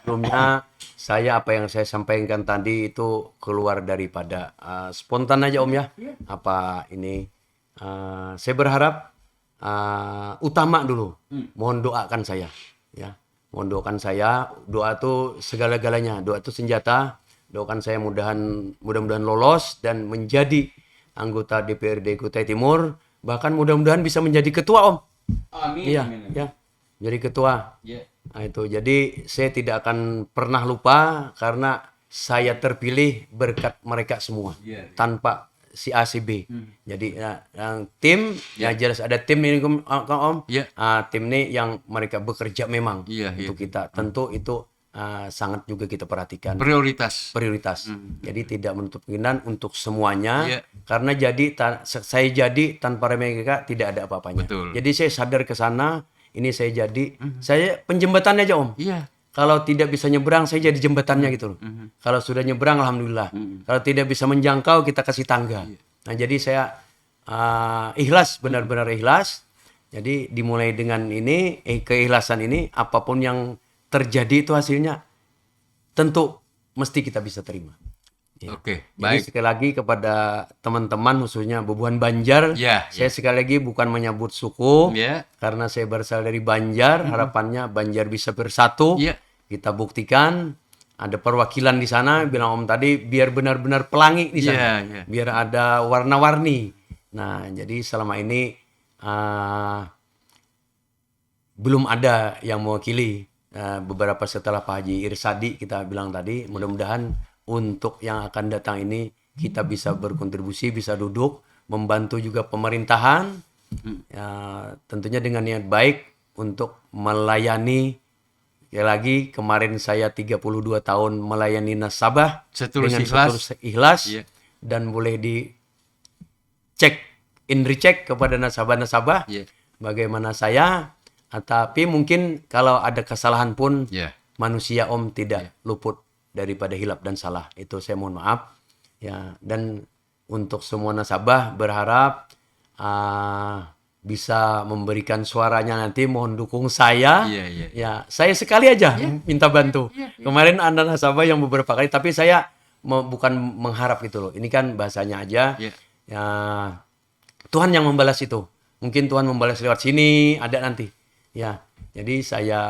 Sebelumnya saya apa yang saya sampaikan tadi itu keluar daripada spontan aja Om ya. Apa ini saya berharap utama dulu. Mohon doakan saya ya. Mohon doakan saya. Doa itu segala-galanya. Doa itu senjata. Doakan saya mudah-mudahan lolos dan menjadi anggota DPRD Kutai Timur. Bahkan mudah-mudahan bisa menjadi ketua Om. Amin. Iya, Amin. ya. Jadi ketua. Ya. Nah, itu. Jadi saya tidak akan pernah lupa karena saya terpilih berkat mereka semua. Iya. Tanpa si A, si B. Jadi yang tim, ya jelas ada tim ini Om. Iya. Tim ini yang mereka bekerja memang Iya, iya. untuk kita. Tentu itu sangat juga kita perhatikan. Prioritas. Jadi tidak menutup kemungkinan untuk semuanya. Iya. Karena saya jadi tanpa mereka tidak ada apa-apanya. Betul. Jadi saya sadar ke sana. Ini saya penjembatannya aja Om. Iya. Kalau tidak bisa nyebrang, saya jadi jembatannya gitu loh. Kalau sudah nyebrang, alhamdulillah. Kalau tidak bisa menjangkau, kita kasih tangga. Nah, jadi saya ikhlas, benar-benar ikhlas. Jadi dimulai dengan ini, keikhlasan ini, apapun yang terjadi itu hasilnya tentu mesti kita bisa terima. Ya. Oke, Jadi baik. sekali lagi kepada teman-teman khususnya Bebuan Banjar, Ya, saya sekali lagi bukan menyebut suku, Ya. karena saya berasal dari Banjar, harapannya Banjar bisa bersatu. Ya. Kita buktikan ada perwakilan di sana, bilang Om tadi biar benar-benar pelangi di sana, Ya. biar ada warna-warni. Nah, jadi selama ini belum ada yang mewakili. Beberapa setelah Pak Haji Irsadi kita bilang tadi, mudah-mudahan untuk yang akan datang ini kita bisa berkontribusi, bisa duduk, membantu juga pemerintahan, tentunya dengan niat baik untuk melayani. Sekali lagi, kemarin saya 32 tahun melayani nasabah Setulus dengan ikhlas. setulus ikhlas, Iya. dan boleh recheck kepada nasabah-nasabah Iya. bagaimana saya. Tapi mungkin kalau ada kesalahan pun Ya. manusia Om tidak luput daripada hilap dan salah. Itu saya mohon maaf. Ya, dan untuk semua nasabah berharap bisa memberikan suaranya nanti, mohon dukung saya. Iya. Ya, saya sekali aja minta bantu. Kemarin ada nasabah yang beberapa kali, tapi saya bukan mengharap gitu loh. Ini kan bahasanya aja. Iya. Ya, Tuhan yang membalas itu. Mungkin Tuhan membalas lewat sini, ada nanti. Ya, jadi saya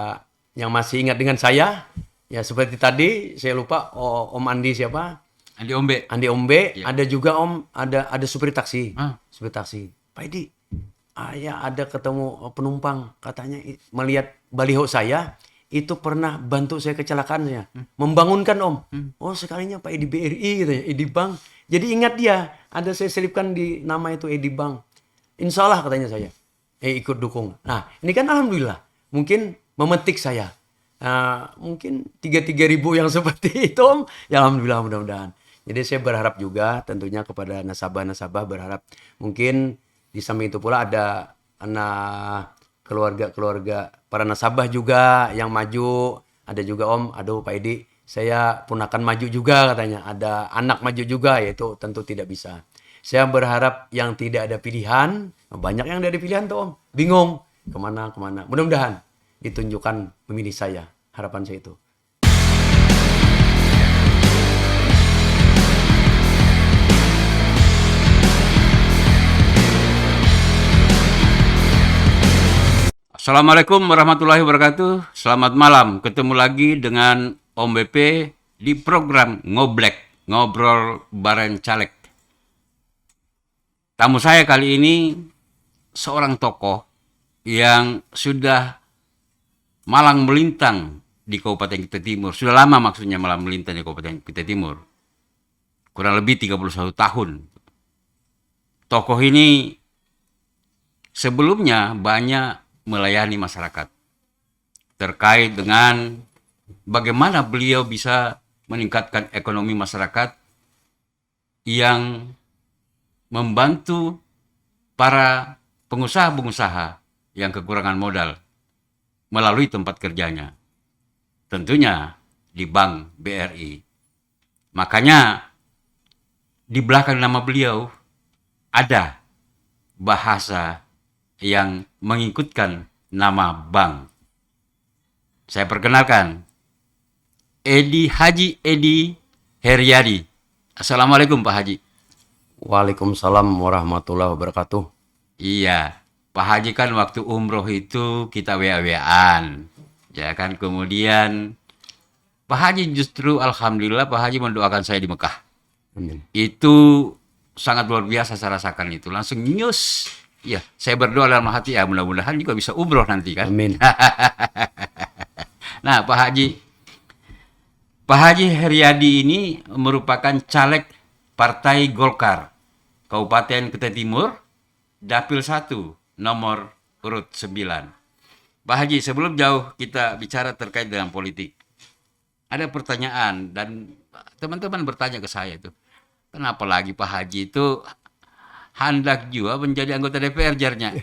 yang masih ingat dengan saya, ya seperti tadi saya lupa Om Andi siapa? Andi Ombe. Andi Ombe. Ya. Ada juga Om, ada supir taksi. Ah. Supir taksi. Pak Edi, ya ada ketemu penumpang, katanya melihat baliho saya, itu pernah bantu saya kecelakaan ya. Membangunkan Om. Oh sekalinya Pak Edi BRI gitu ya, Edi Bank. Jadi ingat dia, ada saya selipkan di nama itu Edi Bank. Insya Allah katanya saya. Ikut dukung. Nah, ini kan alhamdulillah. Mungkin memetik saya. Mungkin 3.000 yang seperti itu Om. Ya alhamdulillah, mudah-mudahan. Jadi saya berharap juga tentunya kepada nasabah-nasabah, berharap mungkin di samping itu pula ada keluarga-keluarga para nasabah juga yang maju. Ada juga Om, aduh Pak Edi, saya pun akan maju juga katanya. Ada anak maju juga, yaitu tentu tidak bisa. Saya berharap yang tidak ada pilihan, banyak yang tidak ada pilihan tuh Om. Bingung, kemana. Mudah-mudahan ditunjukkan memilih saya. Harapan saya itu. Assalamualaikum warahmatullahi wabarakatuh. Selamat malam. Ketemu lagi dengan Om BP di program Ngoblek, Ngobrol Bareng Caleg. Tamu saya kali ini seorang tokoh yang sudah malang melintang di Kabupaten Kutai Timur. Sudah lama maksudnya malang melintang di Kabupaten Kutai Timur. Kurang lebih 31 tahun. Tokoh ini sebelumnya banyak melayani masyarakat terkait dengan bagaimana beliau bisa meningkatkan ekonomi masyarakat yang membantu para pengusaha-pengusaha yang kekurangan modal melalui tempat kerjanya. Tentunya di Bank BRI. Makanya di belakang nama beliau ada bahasa yang mengikutkan nama bank. Saya perkenalkan, Haji Edi Heriadi. Assalamualaikum Pak Haji. Waalaikumsalam warahmatullahi wabarakatuh. Iya, Pak Haji kan waktu umroh itu kita WA-WAan. Ya kan, kemudian Pak Haji justru alhamdulillah Pak Haji mendoakan saya di Mekah. Amin. Itu sangat luar biasa saya rasakan itu. Langsung nyus. Ya, saya berdoa dalam hati ya mudah-mudahan juga bisa umroh nanti kan. Amin. Nah, Pak Haji Heriadi ini merupakan caleg Partai Golkar Kabupaten Kutai Timur, Dapil 1, nomor urut 9. Pak Haji, sebelum jauh kita bicara terkait dengan politik, ada pertanyaan dan teman-teman bertanya ke saya itu, kenapa lagi Pak Haji itu hendak juga menjadi anggota DPR jarnya?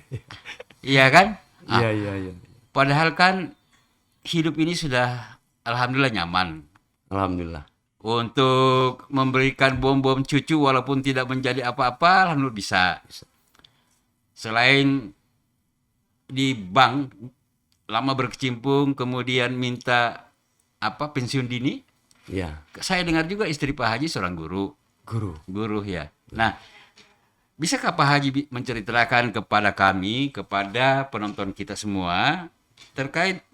Iya kan? Iya, iya, iya. Padahal kan hidup ini sudah alhamdulillah nyaman. Alhamdulillah. Untuk memberikan bom-bom cucu walaupun tidak menjadi apa-apa, alhamdulillah bisa. Selain di bank lama berkecimpung kemudian minta pensiun dini, Iya. saya dengar juga istri Pak Haji seorang guru ya. Nah, bisakah Pak Haji menceritakan kepada kami, kepada penonton kita semua terkait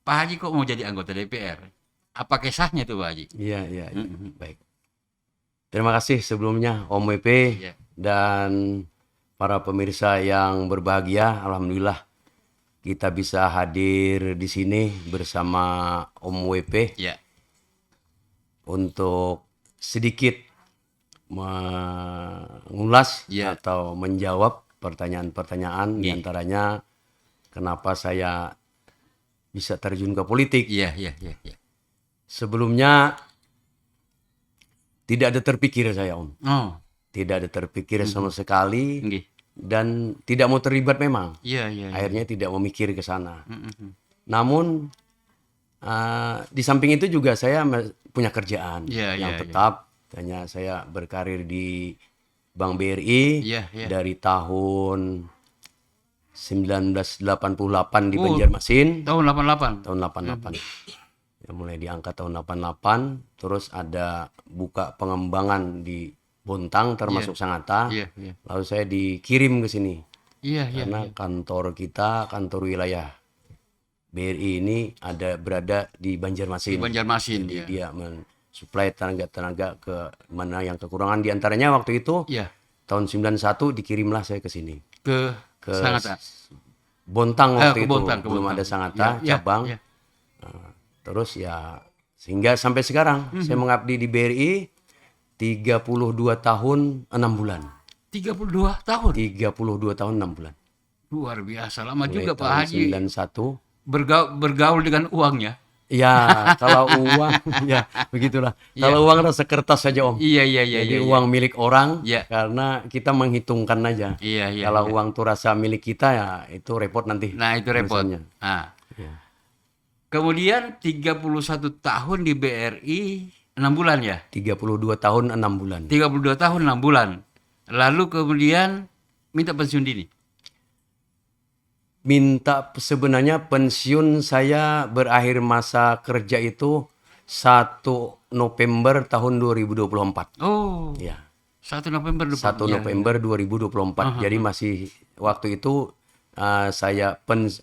Pak Haji kok mau jadi anggota DPR? Apa kisahnya tuh Pak Haji? Iya, iya, iya. Baik. Terima kasih sebelumnya Om WP Iya. dan para pemirsa yang berbahagia. Alhamdulillah kita bisa hadir di sini bersama Om WP Ya. untuk sedikit mengulas Ya. atau menjawab pertanyaan-pertanyaan, Iya. diantaranya kenapa saya bisa terjun ke politik. Iya. Sebelumnya tidak ada terpikir saya Om, Oh, tidak ada terpikir sama sekali nggih. dan tidak mau terlibat memang. Iya. Akhirnya tidak memikir ke sana. Mm-mm. Namun di samping itu juga saya punya kerjaan Iya, yang iya, tetap. Tanya saya berkarir di Bank BRI Iya, iya. dari tahun 1988 di Oh. Banjarmasin. Tahun 88. Tahun 88. Ya, mulai diangkat tahun 88, terus ada buka pengembangan di Bontang termasuk Sangatta. Iya. Lalu saya dikirim ke sini Iya. karena kantor kita, kantor wilayah BRI ini berada di Banjarmasin. Di Banjarmasin, Jadi iya. dia mensuplai tenaga-tenaga ke mana yang kekurangan, di antaranya waktu itu Iya. tahun 91 dikirimlah saya ke sini. Ke Sangatta. Bontang waktu Ke itu Bontang, ke belum Bontang. ada Sangatta Iya, cabang. iya. Terus ya sehingga sampai sekarang saya mengabdi di BRI 32 tahun 6 bulan. 32 tahun. 32 tahun 6 bulan. Luar biasa lama Mulai juga Pak tahun Haji 91. bergaul dengan uangnya. Ya, kalau uang ya begitulah. Kalau uang rasa kertas saja Om. Iya. Jadi uang milik orang Iya. karena kita menghitungkan aja. Iya. Kalau uang tuh rasa milik kita ya itu repot nanti. Nah, itu repot. urusannya. Nah, Ya. kemudian 31 tahun di BRI 6 bulan ya? 32 tahun 6 bulan. 32 tahun 6 bulan. Lalu kemudian minta pensiun dini. Sebenarnya pensiun saya berakhir masa kerja itu 1 November tahun 2024. Oh, Ya, 1 November 1 November 2024. Jadi masih waktu itu saya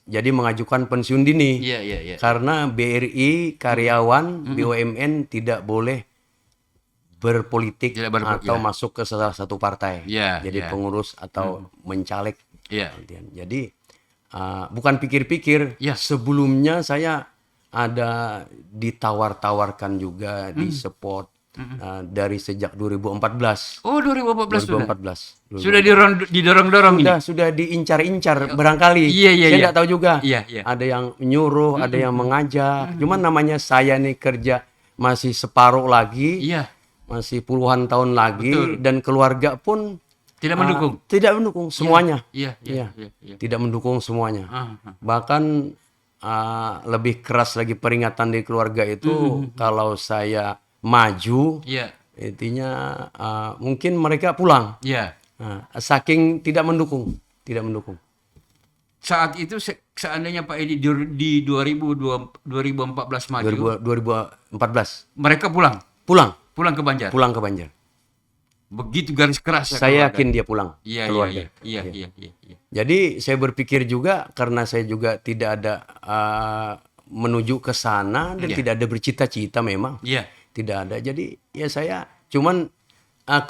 jadi mengajukan pensiun dini. Iya. Karena BRI karyawan BUMN tidak boleh berpolitik Tidak atau masuk ke salah satu partai. Iya, Jadi iya. pengurus atau mencaleg. Iya. Jadi bukan pikir-pikir. Iya. Sebelumnya saya ada ditawar-tawarkan juga di support dari sejak 2014. Oh, 2014 sudah. 2014. Sudah didorong-dorong ini. Sudah diincar-incar barangkali. Iya. Saya nggak tahu juga. Iya. Ada yang nyuruh, ada yang mengajak. Cuman namanya saya nih kerja masih separuh lagi, Iya. masih puluhan tahun lagi, Betul. dan keluarga pun Tidak mendukung. tidak mendukung semuanya. Iya. Tidak mendukung semuanya. Ah. Bahkan lebih keras lagi peringatan di keluarga itu kalau saya maju, Iya. intinya mungkin mereka pulang. Iya. Saking tidak mendukung. saat itu seandainya Pak Edi di 2014 maju, 2014 mereka pulang pulang ke Banjar. ke Banjar. Begitu garis keras ya Saya keluarga. yakin dia pulang Iya, keluarga. iya. Jadi saya berpikir juga karena saya juga tidak ada menuju ke sana dan Iya. tidak ada bercita-cita memang. Iya. Tidak ada. Jadi ya saya cuman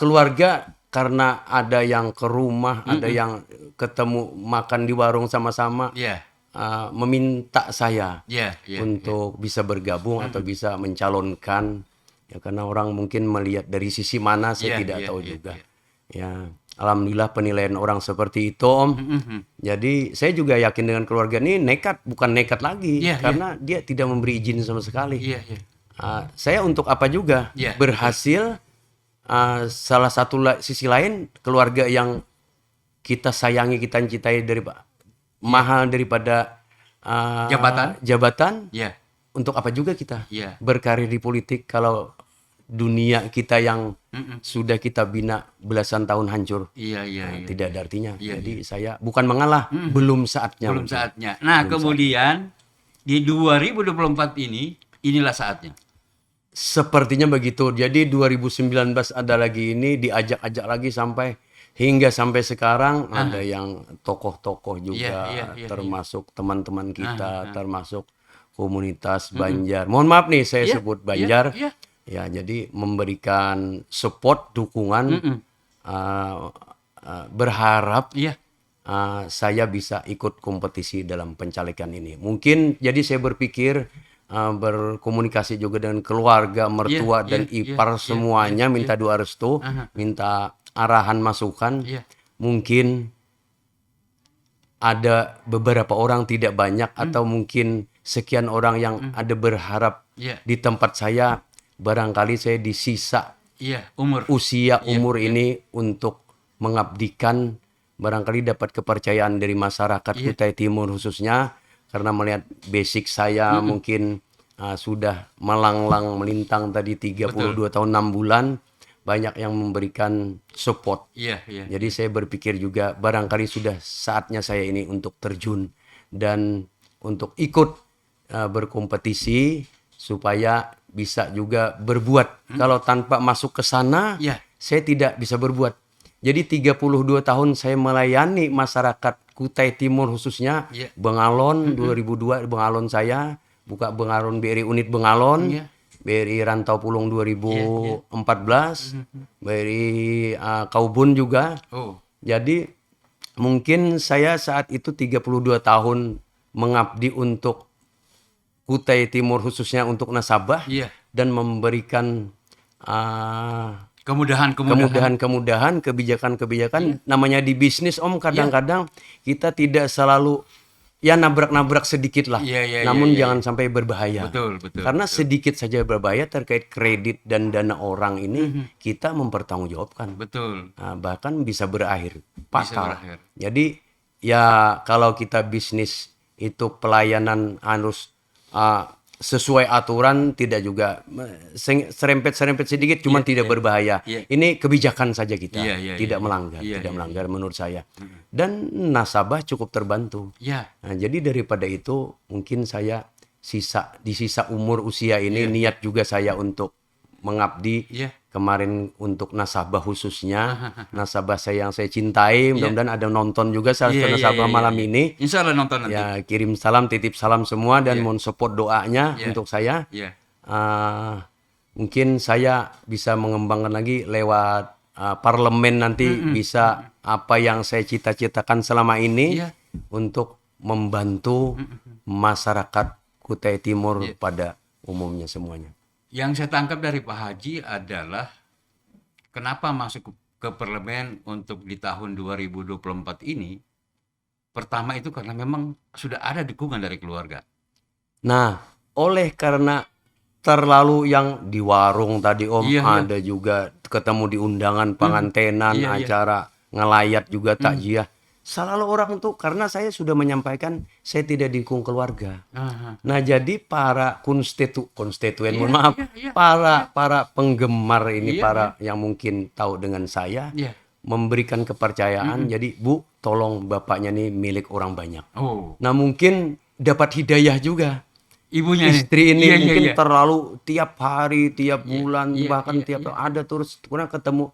keluarga karena ada yang ke rumah, ada yang ketemu makan di warung sama-sama, Iya. meminta saya Iya. untuk bisa bergabung atau bisa mencalonkan. Ya karena orang mungkin melihat dari sisi mana saya tidak tahu juga. Ya, alhamdulillah penilaian orang seperti itu, Om. Jadi saya juga yakin dengan keluarga ini bukan nekat lagi karena dia tidak memberi izin sama sekali. Iya. Saya untuk apa juga Iya, berhasil. Salah satu sisi lain keluarga yang kita sayangi, kita cintai mahal daripada jabatan. Iya. Untuk apa juga kita Iya. berkarir di politik kalau dunia kita yang sudah kita bina belasan tahun hancur. Iya. Tidak ada artinya. Iya, Jadi saya bukan mengalah, belum saatnya. Belum saatnya. Nah, kemudian di 2024 inilah saatnya. Sepertinya begitu. Jadi 2019 ada lagi ini diajak-ajak lagi hingga sampai sekarang ada yang tokoh-tokoh juga termasuk teman-teman kita, termasuk komunitas Banjar. Mohon maaf nih saya sebut Banjar. Ya, jadi memberikan support, dukungan, berharap saya bisa ikut kompetisi dalam pencalekan ini. Mungkin jadi saya berpikir berkomunikasi juga dengan keluarga, mertua dan ipar semuanya minta doa restu, minta arahan masukan. Mungkin ada beberapa orang, tidak banyak atau mungkin sekian orang yang ada berharap di tempat saya, barangkali saya di sisa usia umur ini untuk mengabdikan, barangkali dapat kepercayaan dari masyarakat Kutai Timur khususnya, karena melihat basic saya mungkin sudah melintang tadi 32 tahun 6 bulan, banyak yang memberikan support. Jadi saya berpikir juga barangkali sudah saatnya saya ini untuk terjun dan untuk ikut berkompetisi supaya bisa juga berbuat. Kalau tanpa masuk ke sana, saya tidak bisa berbuat. Jadi 32 tahun saya melayani masyarakat Kutai Timur khususnya, Bengalon 2002 Bengalon saya, buka Bengalon BRI Unit Bengalon, BRI Rantau Pulung 2014, BRI Kaubun juga. Jadi mungkin saya saat itu 32 tahun mengabdi untuk Kutai Timur khususnya untuk nasabah dan memberikan kemudahan, kebijakan. Namanya di bisnis, Om, kadang-kadang kita tidak selalu nabrak-nabrak sedikit lah. Namun jangan sampai berbahaya. Betul. Karena sedikit saja berbahaya terkait kredit dan dana orang ini kita mempertanggungjawabkan. Betul. Bahkan bisa berakhir fatal. Jadi kalau kita bisnis itu pelayanan harus sesuai aturan, tidak juga serempet sedikit, cuman tidak berbahaya. Ini kebijakan saja kita, tidak melanggar menurut saya. Dan nasabah cukup terbantu. Nah, jadi daripada itu mungkin saya di sisa umur usia ini niat juga saya untuk mengabdi kemarin untuk nasabah khususnya, nasabah saya yang saya cintai. Mudah-mudahan ada nonton juga salah satu nasabah malam ini. Insya Allah nonton nanti. Ya, kirim salam, titip salam semua dan mohon support doanya untuk saya. Mungkin saya bisa mengembangkan lagi lewat parlemen nanti, bisa apa yang saya cita-citakan selama ini untuk membantu masyarakat Kutai Timur pada umumnya semuanya. Yang saya tangkap dari Pak Haji adalah kenapa masuk ke parlemen untuk di tahun 2024 ini. Pertama itu karena memang sudah ada dukungan dari keluarga. Nah, oleh karena terlalu yang di warung tadi, Om, ada juga ketemu di undangan pengantenan, acara ngelayat juga takjiah. Selalu orang tuh, karena saya sudah menyampaikan saya tidak didukung keluarga. Nah, jadi para konstituen, mohon maaf, para penggemar ini, para yang mungkin tahu dengan saya, memberikan kepercayaan. Jadi, Bu, tolong bapaknya nih milik orang banyak. Oh, Nah mungkin dapat hidayah juga. ibunya nih. Istri ini Iya, iya, mungkin iya. terlalu tiap hari, tiap bulan, iya, bahkan iya, tiap ada terus kurang ketemu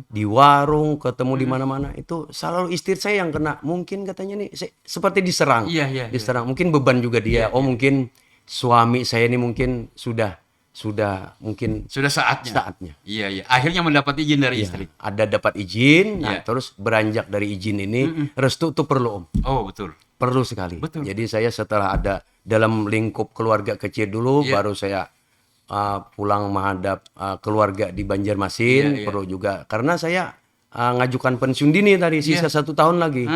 di warung, ketemu di mana-mana. Itu selalu istri saya yang kena. Mungkin katanya nih seperti diserang. Iya, iya, iya. Diserang. Mungkin beban juga dia. Iya, Oh mungkin suami saya ini mungkin sudah mungkin Sudah saatnya. saatnya. Iya, iya. Akhirnya mendapat izin dari Iya, istri. ada dapat izin, nah Iya. terus beranjak dari izin ini, restu tuh perlu Om. Oh, betul. Perlu sekali. Betul. Jadi saya setelah ada dalam lingkup keluarga kecil dulu, Iya. baru saya pulang menghadap keluarga di Banjarmasin. Iya, iya. Perlu juga karena saya ngajukan pensiun dini tadi sisa 1 tahun lagi.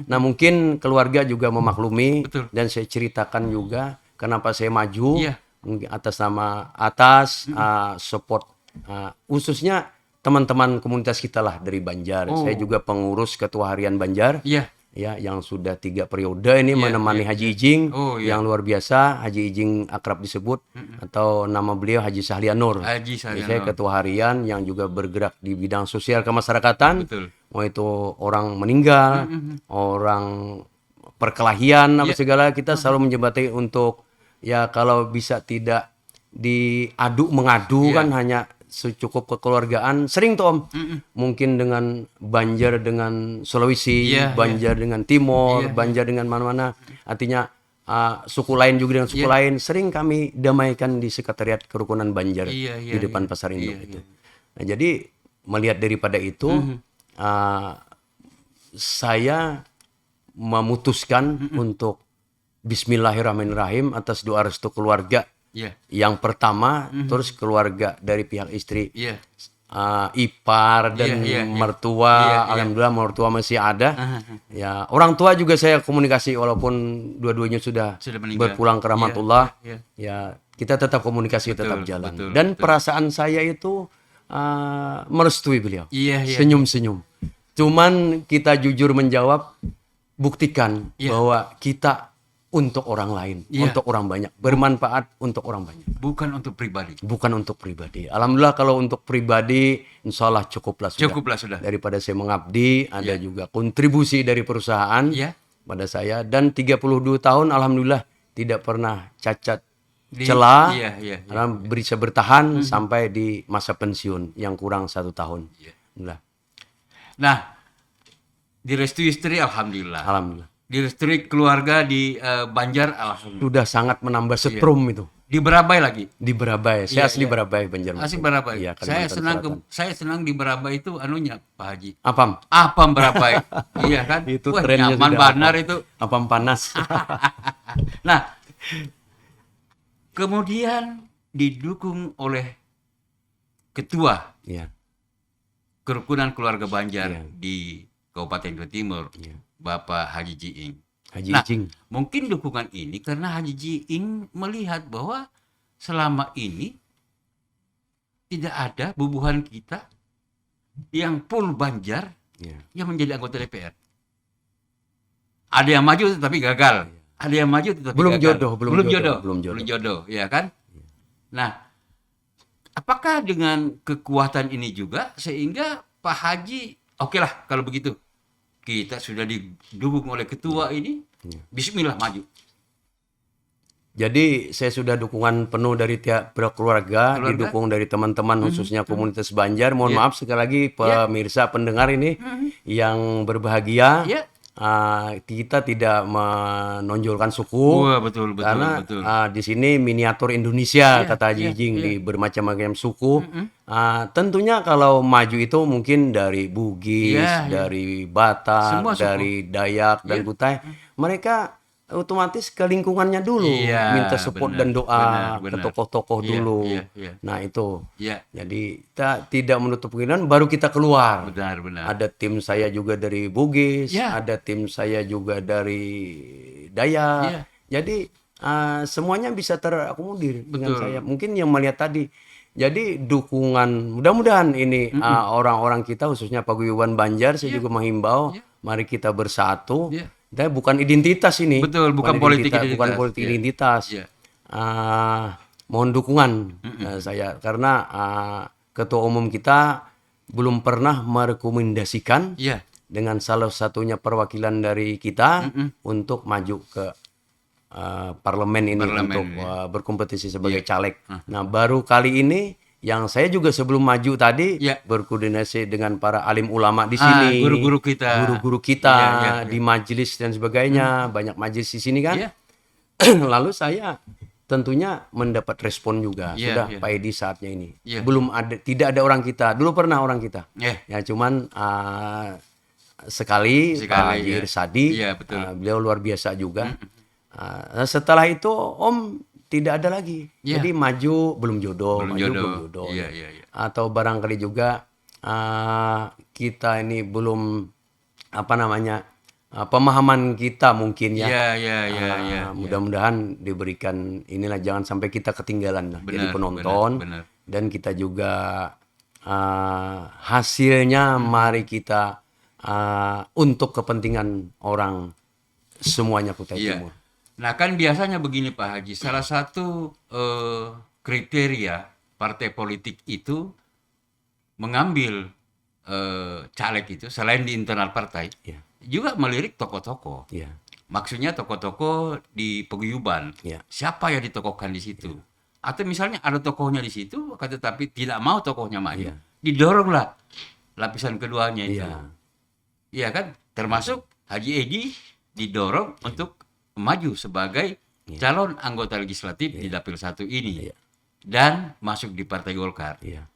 Nah mungkin keluarga juga memaklumi Betul. dan saya ceritakan juga kenapa saya maju Iya. mungkin atas nama support khususnya teman-teman komunitas kita lah dari Banjar. Oh. Saya juga pengurus ketua harian Banjar. Iya. Ya, yang sudah 3 periode ini Iya, menemani iya, Haji Ijing Oh, iya. yang luar biasa. Haji Ijing akrab disebut atau nama beliau Haji Sahlianur. Haji Jadi Sahlianur. saya ketua harian yang juga bergerak di bidang sosial kemasyarakatan. Betul. Mau itu orang meninggal, orang perkelahian apa segala, kita selalu menjembatani untuk ya kalau bisa tidak diadu mengadu kan hanya secukup kekeluargaan. Sering tuh Om, mungkin dengan Banjar dengan Sulawesi, Iya, Banjar dengan Timor, Banjar dengan mana-mana. Artinya suku lain juga dengan suku lain. Sering kami damaikan di sekretariat kerukunan Banjar Iya, di iya, depan Pasar Induk itu. Nah, jadi melihat daripada itu, saya memutuskan untuk Bismillahirrahmanirrahim atas doa restu keluarga. Iya. Yang pertama, terus keluarga dari pihak istri, Iya. ipar dan Iya, iya, iya. mertua, Iya, iya. alhamdulillah mertua masih ada. Ya, orang tua juga saya komunikasi walaupun dua-duanya sudah meninggal. berpulang ke rahmatullah. Iya, Ya, kita tetap komunikasi tetap jalan. betul, Dan perasaan saya itu merestui beliau. Iya, iya. Senyum-senyum. Cuman kita jujur menjawab, buktikan Iya. bahwa kita untuk orang lain, Iya. untuk orang banyak, bermanfaat untuk orang banyak, Bukan untuk pribadi. bukan untuk pribadi. Alhamdulillah kalau untuk pribadi, insya Allah cukuplah sudah. Cukuplah sudah. Daripada saya mengabdi, ada juga kontribusi dari perusahaan Iya. pada saya, dan 32 tahun Alhamdulillah tidak pernah cacat Di- celah, iya, iya, iya. karena bisa bertahan sampai di masa pensiun yang kurang 1 tahun. Iya. Alhamdulillah. Nah, direstui istri alhamdulillah. Alhamdulillah. Direstui keluarga di Banjar alhamdulillah. Sudah sangat menambah setrum itu. Di Berabai lagi. Di Berabai. Saya Iya, asli iya. Berabai, Banjarmasin. Asik Berabai. Iya, saya Kalimantan senang Selatan. saya senang di Berabai itu anunya Pak Haji. Apam? Apam Berabai. Iya kan? Itu Wah, trennya nyaman sudah benar apam. itu. Apam panas. Nah, kemudian didukung oleh ketua Iya. kerukunan keluarga Banjar Iya. di Kabupaten Jawa Timur, Iya. Bapak Haji Jiing. Haji Nah, Ijing. mungkin dukungan ini karena Haji Jiing melihat bahwa selama ini tidak ada bubuhan kita yang full Banjar Iya. yang menjadi anggota DPR. Ada yang maju tetapi gagal. Ada yang maju tetapi Belum gagal. jodoh, belum jodoh. Belum jodoh, ya kan? Nah, apakah dengan kekuatan ini juga sehingga Pak Haji, oke lah kalau begitu. Kita sudah didukung oleh ketua ini, bismillah maju. Jadi saya sudah dukungan penuh dari tiap keluarga, didukung dari teman-teman khususnya komunitas Banjar. Mohon Iya. maaf sekali lagi pemirsa pendengar ini yang berbahagia. Iya. Kita tidak menonjolkan suku. Wah, betul, betul, Karena betul. di sini miniatur Indonesia Iya, kata Haji iya, Ijing iya. di bermacam-macam suku. Tentunya kalau maju itu mungkin dari Bugis, Iya, iya. dari Batak, Semua suku. dari Dayak dan Iya. Kutai. Mereka otomatis ke lingkungannya dulu, Iya, minta support benar, dan doa benar, ke benar. tokoh-tokoh Iya, dulu. iya, iya. Nah itu. Ya, Jadi kita tidak menutup kemungkinan baru kita keluar. benar. Ada tim saya juga dari Bugis, Ya. ada tim saya juga dari Dayak. Ya. Jadi semuanya bisa terakomodir dengan Betul. saya. Mungkin yang melihat tadi. Jadi dukungan, mudah-mudahan ini orang-orang kita khususnya paguyuban Banjar, saya juga menghimbau, mari kita bersatu. Ya. Kita bukan identitas ini. Betul, bukan politik Bukan identitas. politik Ya. identitas. Ya. Mohon dukungan saya karena ketua umum kita belum pernah merekomendasikan Iya. dengan salah satunya perwakilan dari kita untuk maju ke parlemen ini Parlemen, untuk ya. berkompetisi sebagai caleg. Nah, baru kali ini yang saya juga sebelum maju tadi Ya. berkoordinasi dengan para alim ulama di sini, Guru-guru kita. guru-guru kita Iya, iya, iya. di majelis dan sebagainya, banyak majelis di sini kan. Iya. Lalu saya tentunya mendapat respon juga. Iya, Sudah iya. Pak Edi saatnya ini. Iya. Belum ada, tidak ada orang kita. Dulu pernah orang kita. Iya. Ya cuman sekali Pak Sekali, Haji ya. Irsadi, Iya, betul. beliau luar biasa juga. Setelah itu Om tidak ada lagi. Iya. Jadi maju belum jodoh, Belum maju jodoh. belum jodoh. Iya, iya, iya. Atau barangkali juga kita ini belum apa namanya pemahaman kita mungkin ya. Iya, iya, iya, iya. Mudah-mudahan diberikan inilah jangan sampai kita ketinggalan lah jadi Benar, penonton benar. dan kita juga hasilnya mari kita untuk kepentingan orang semuanya Kutai Iya. Timur. Nah, kan biasanya begini Pak Haji, salah satu kriteria partai politik itu mengambil caleg itu selain di internal partai, Iya. juga melirik tokoh-tokoh. Iya. Maksudnya tokoh-tokoh di paguyuban. Iya. Siapa yang ditokohkan di situ? Atau misalnya ada tokohnya di situ, tetapi tidak mau tokohnya maju, Iya. didoronglah lapisan keduanya itu. Iya. Iya kan? Termasuk Haji Edi didorong untuk maju sebagai calon anggota legislatif di Dapil 1 ini. Iya. Dan masuk di Partai Golkar. Iya.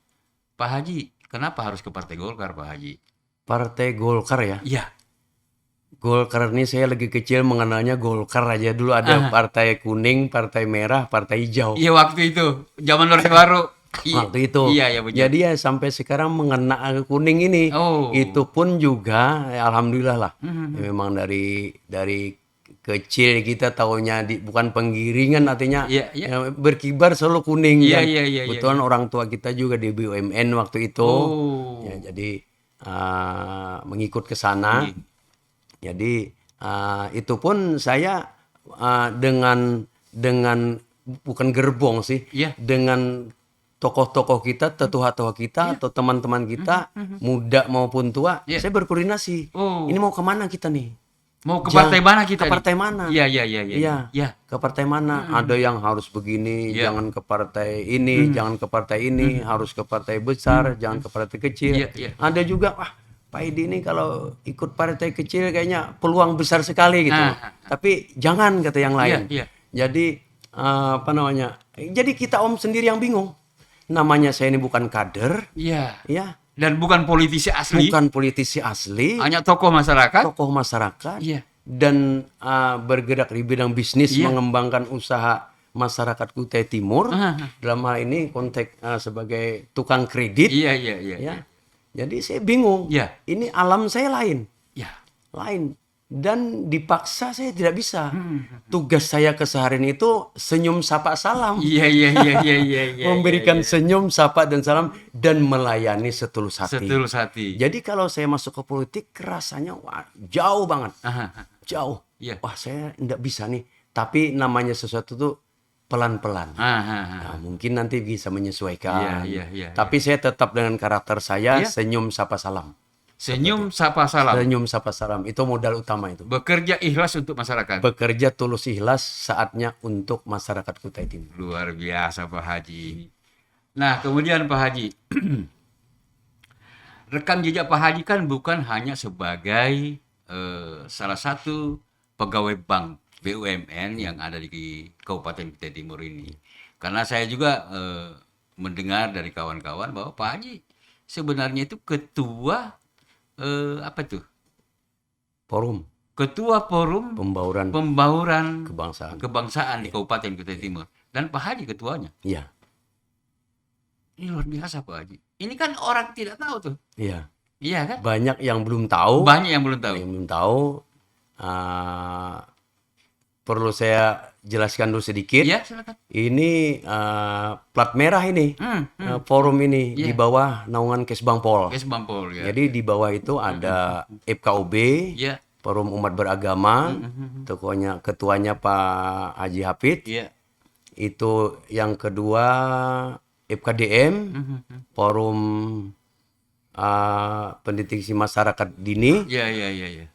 Pak Haji, kenapa harus ke Partai Golkar, Pak Haji? Partai Golkar ya. Iya. Golkar ini saya lagi kecil mengenalnya Golkar aja. Dulu ada partai kuning, partai merah, partai hijau. Iya waktu itu, zaman Orde Baru. Waktu itu. Iya, ya betul. Jadi ya sampai sekarang mengena kuning ini. Oh. Itu pun juga ya, alhamdulillah lah. Ya, memang dari kecil kita taunya bukan penggiringan artinya Iya, iya. ya, berkibar selalu kuning Iya, kan. iya, iya, Kebetulan orang tua kita juga di BUMN waktu itu. Oh. Ya, jadi mengikut ke sana. Jadi itu pun saya dengan bukan gerbong sih, Iya. dengan tokoh-tokoh kita, tetua-tetua kita atau teman-teman kita muda maupun tua, Iya. saya berkoordinasi. Oh. Ini mau kemana kita nih? Mau ke partai mana kita? Ke nih? partai mana? Iya, iya, iya, iya. Iya. Iya. Ke partai mana? Ada yang harus begini, Iya. jangan ke partai ini, jangan ke partai ini, harus ke partai besar, jangan ke partai kecil. Iya, iya. Ada juga, Pak Edi ini kalau ikut partai kecil kayaknya peluang besar sekali gitu. Tapi jangan kata yang lain. Iya, iya. Jadi apa namanya? Jadi kita Om sendiri yang bingung. Namanya saya ini bukan kader, Iya. ya, Dan bukan politisi asli, bukan politisi asli, hanya tokoh masyarakat. tokoh masyarakat, Iya. dan bergerak di bidang bisnis, Iya. mengembangkan usaha masyarakat Kutai Timur. Ah. Dalam hal ini konteks sebagai tukang kredit. Iya, iya, iya. Ya. Jadi saya bingung. Iya. Ini alam saya lain. Iya. Lain. Dan dipaksa saya tidak bisa. Tugas saya keseharian itu senyum, sapa, salam. Iya, iya, iya, iya, iya, iya. Memberikan senyum, sapa, dan salam. Dan melayani setulus hati. Setulus hati. Jadi kalau saya masuk ke politik, rasanya wah, jauh banget. Aha. Jauh. Iya. Wah, saya tidak bisa nih. Tapi namanya sesuatu tuh pelan-pelan. Aha. Nah, mungkin nanti bisa menyesuaikan. Iya, iya, iya, Tapi saya tetap dengan karakter saya, Iya. senyum, sapa, salam. Senyum, sapa, salam. Senyum, sapa, salam. Itu modal utama itu. Bekerja ikhlas untuk masyarakat. Bekerja tulus ikhlas saatnya untuk masyarakat Kutai Timur. Luar biasa Pak Haji. Nah, kemudian Pak Haji. Rekam jejak Pak Haji kan bukan hanya sebagai salah satu pegawai bank BUMN yang ada di Kabupaten Kutai Timur ini. Karena saya juga mendengar dari kawan-kawan bahwa Pak Haji sebenarnya itu ketua apa tuh? Forum Ketua Forum Pembauran Kebangsaan Kebangsaan. di Kabupaten Kutai Timur. Dan Pak Haji ketuanya. Iya. Ini luar biasa Pak Haji. Ini kan orang tidak tahu tuh. Iya. Iya kan? Banyak yang belum tahu. Banyak yang belum tahu. Yang belum tahu. Perlu saya jelaskan dulu sedikit. Iya, silakan. Ini plat merah ini. Forum ini di bawah naungan Kesbangpol. Kes Bampol ya. Jadi di bawah itu ada FKUB, Iya. Forum Umat Beragama, ketuanya Pak Haji Hafid. Iya. Itu yang kedua FKDM, Forum pendeteksi masyarakat dini. Iya, iya, iya, iya.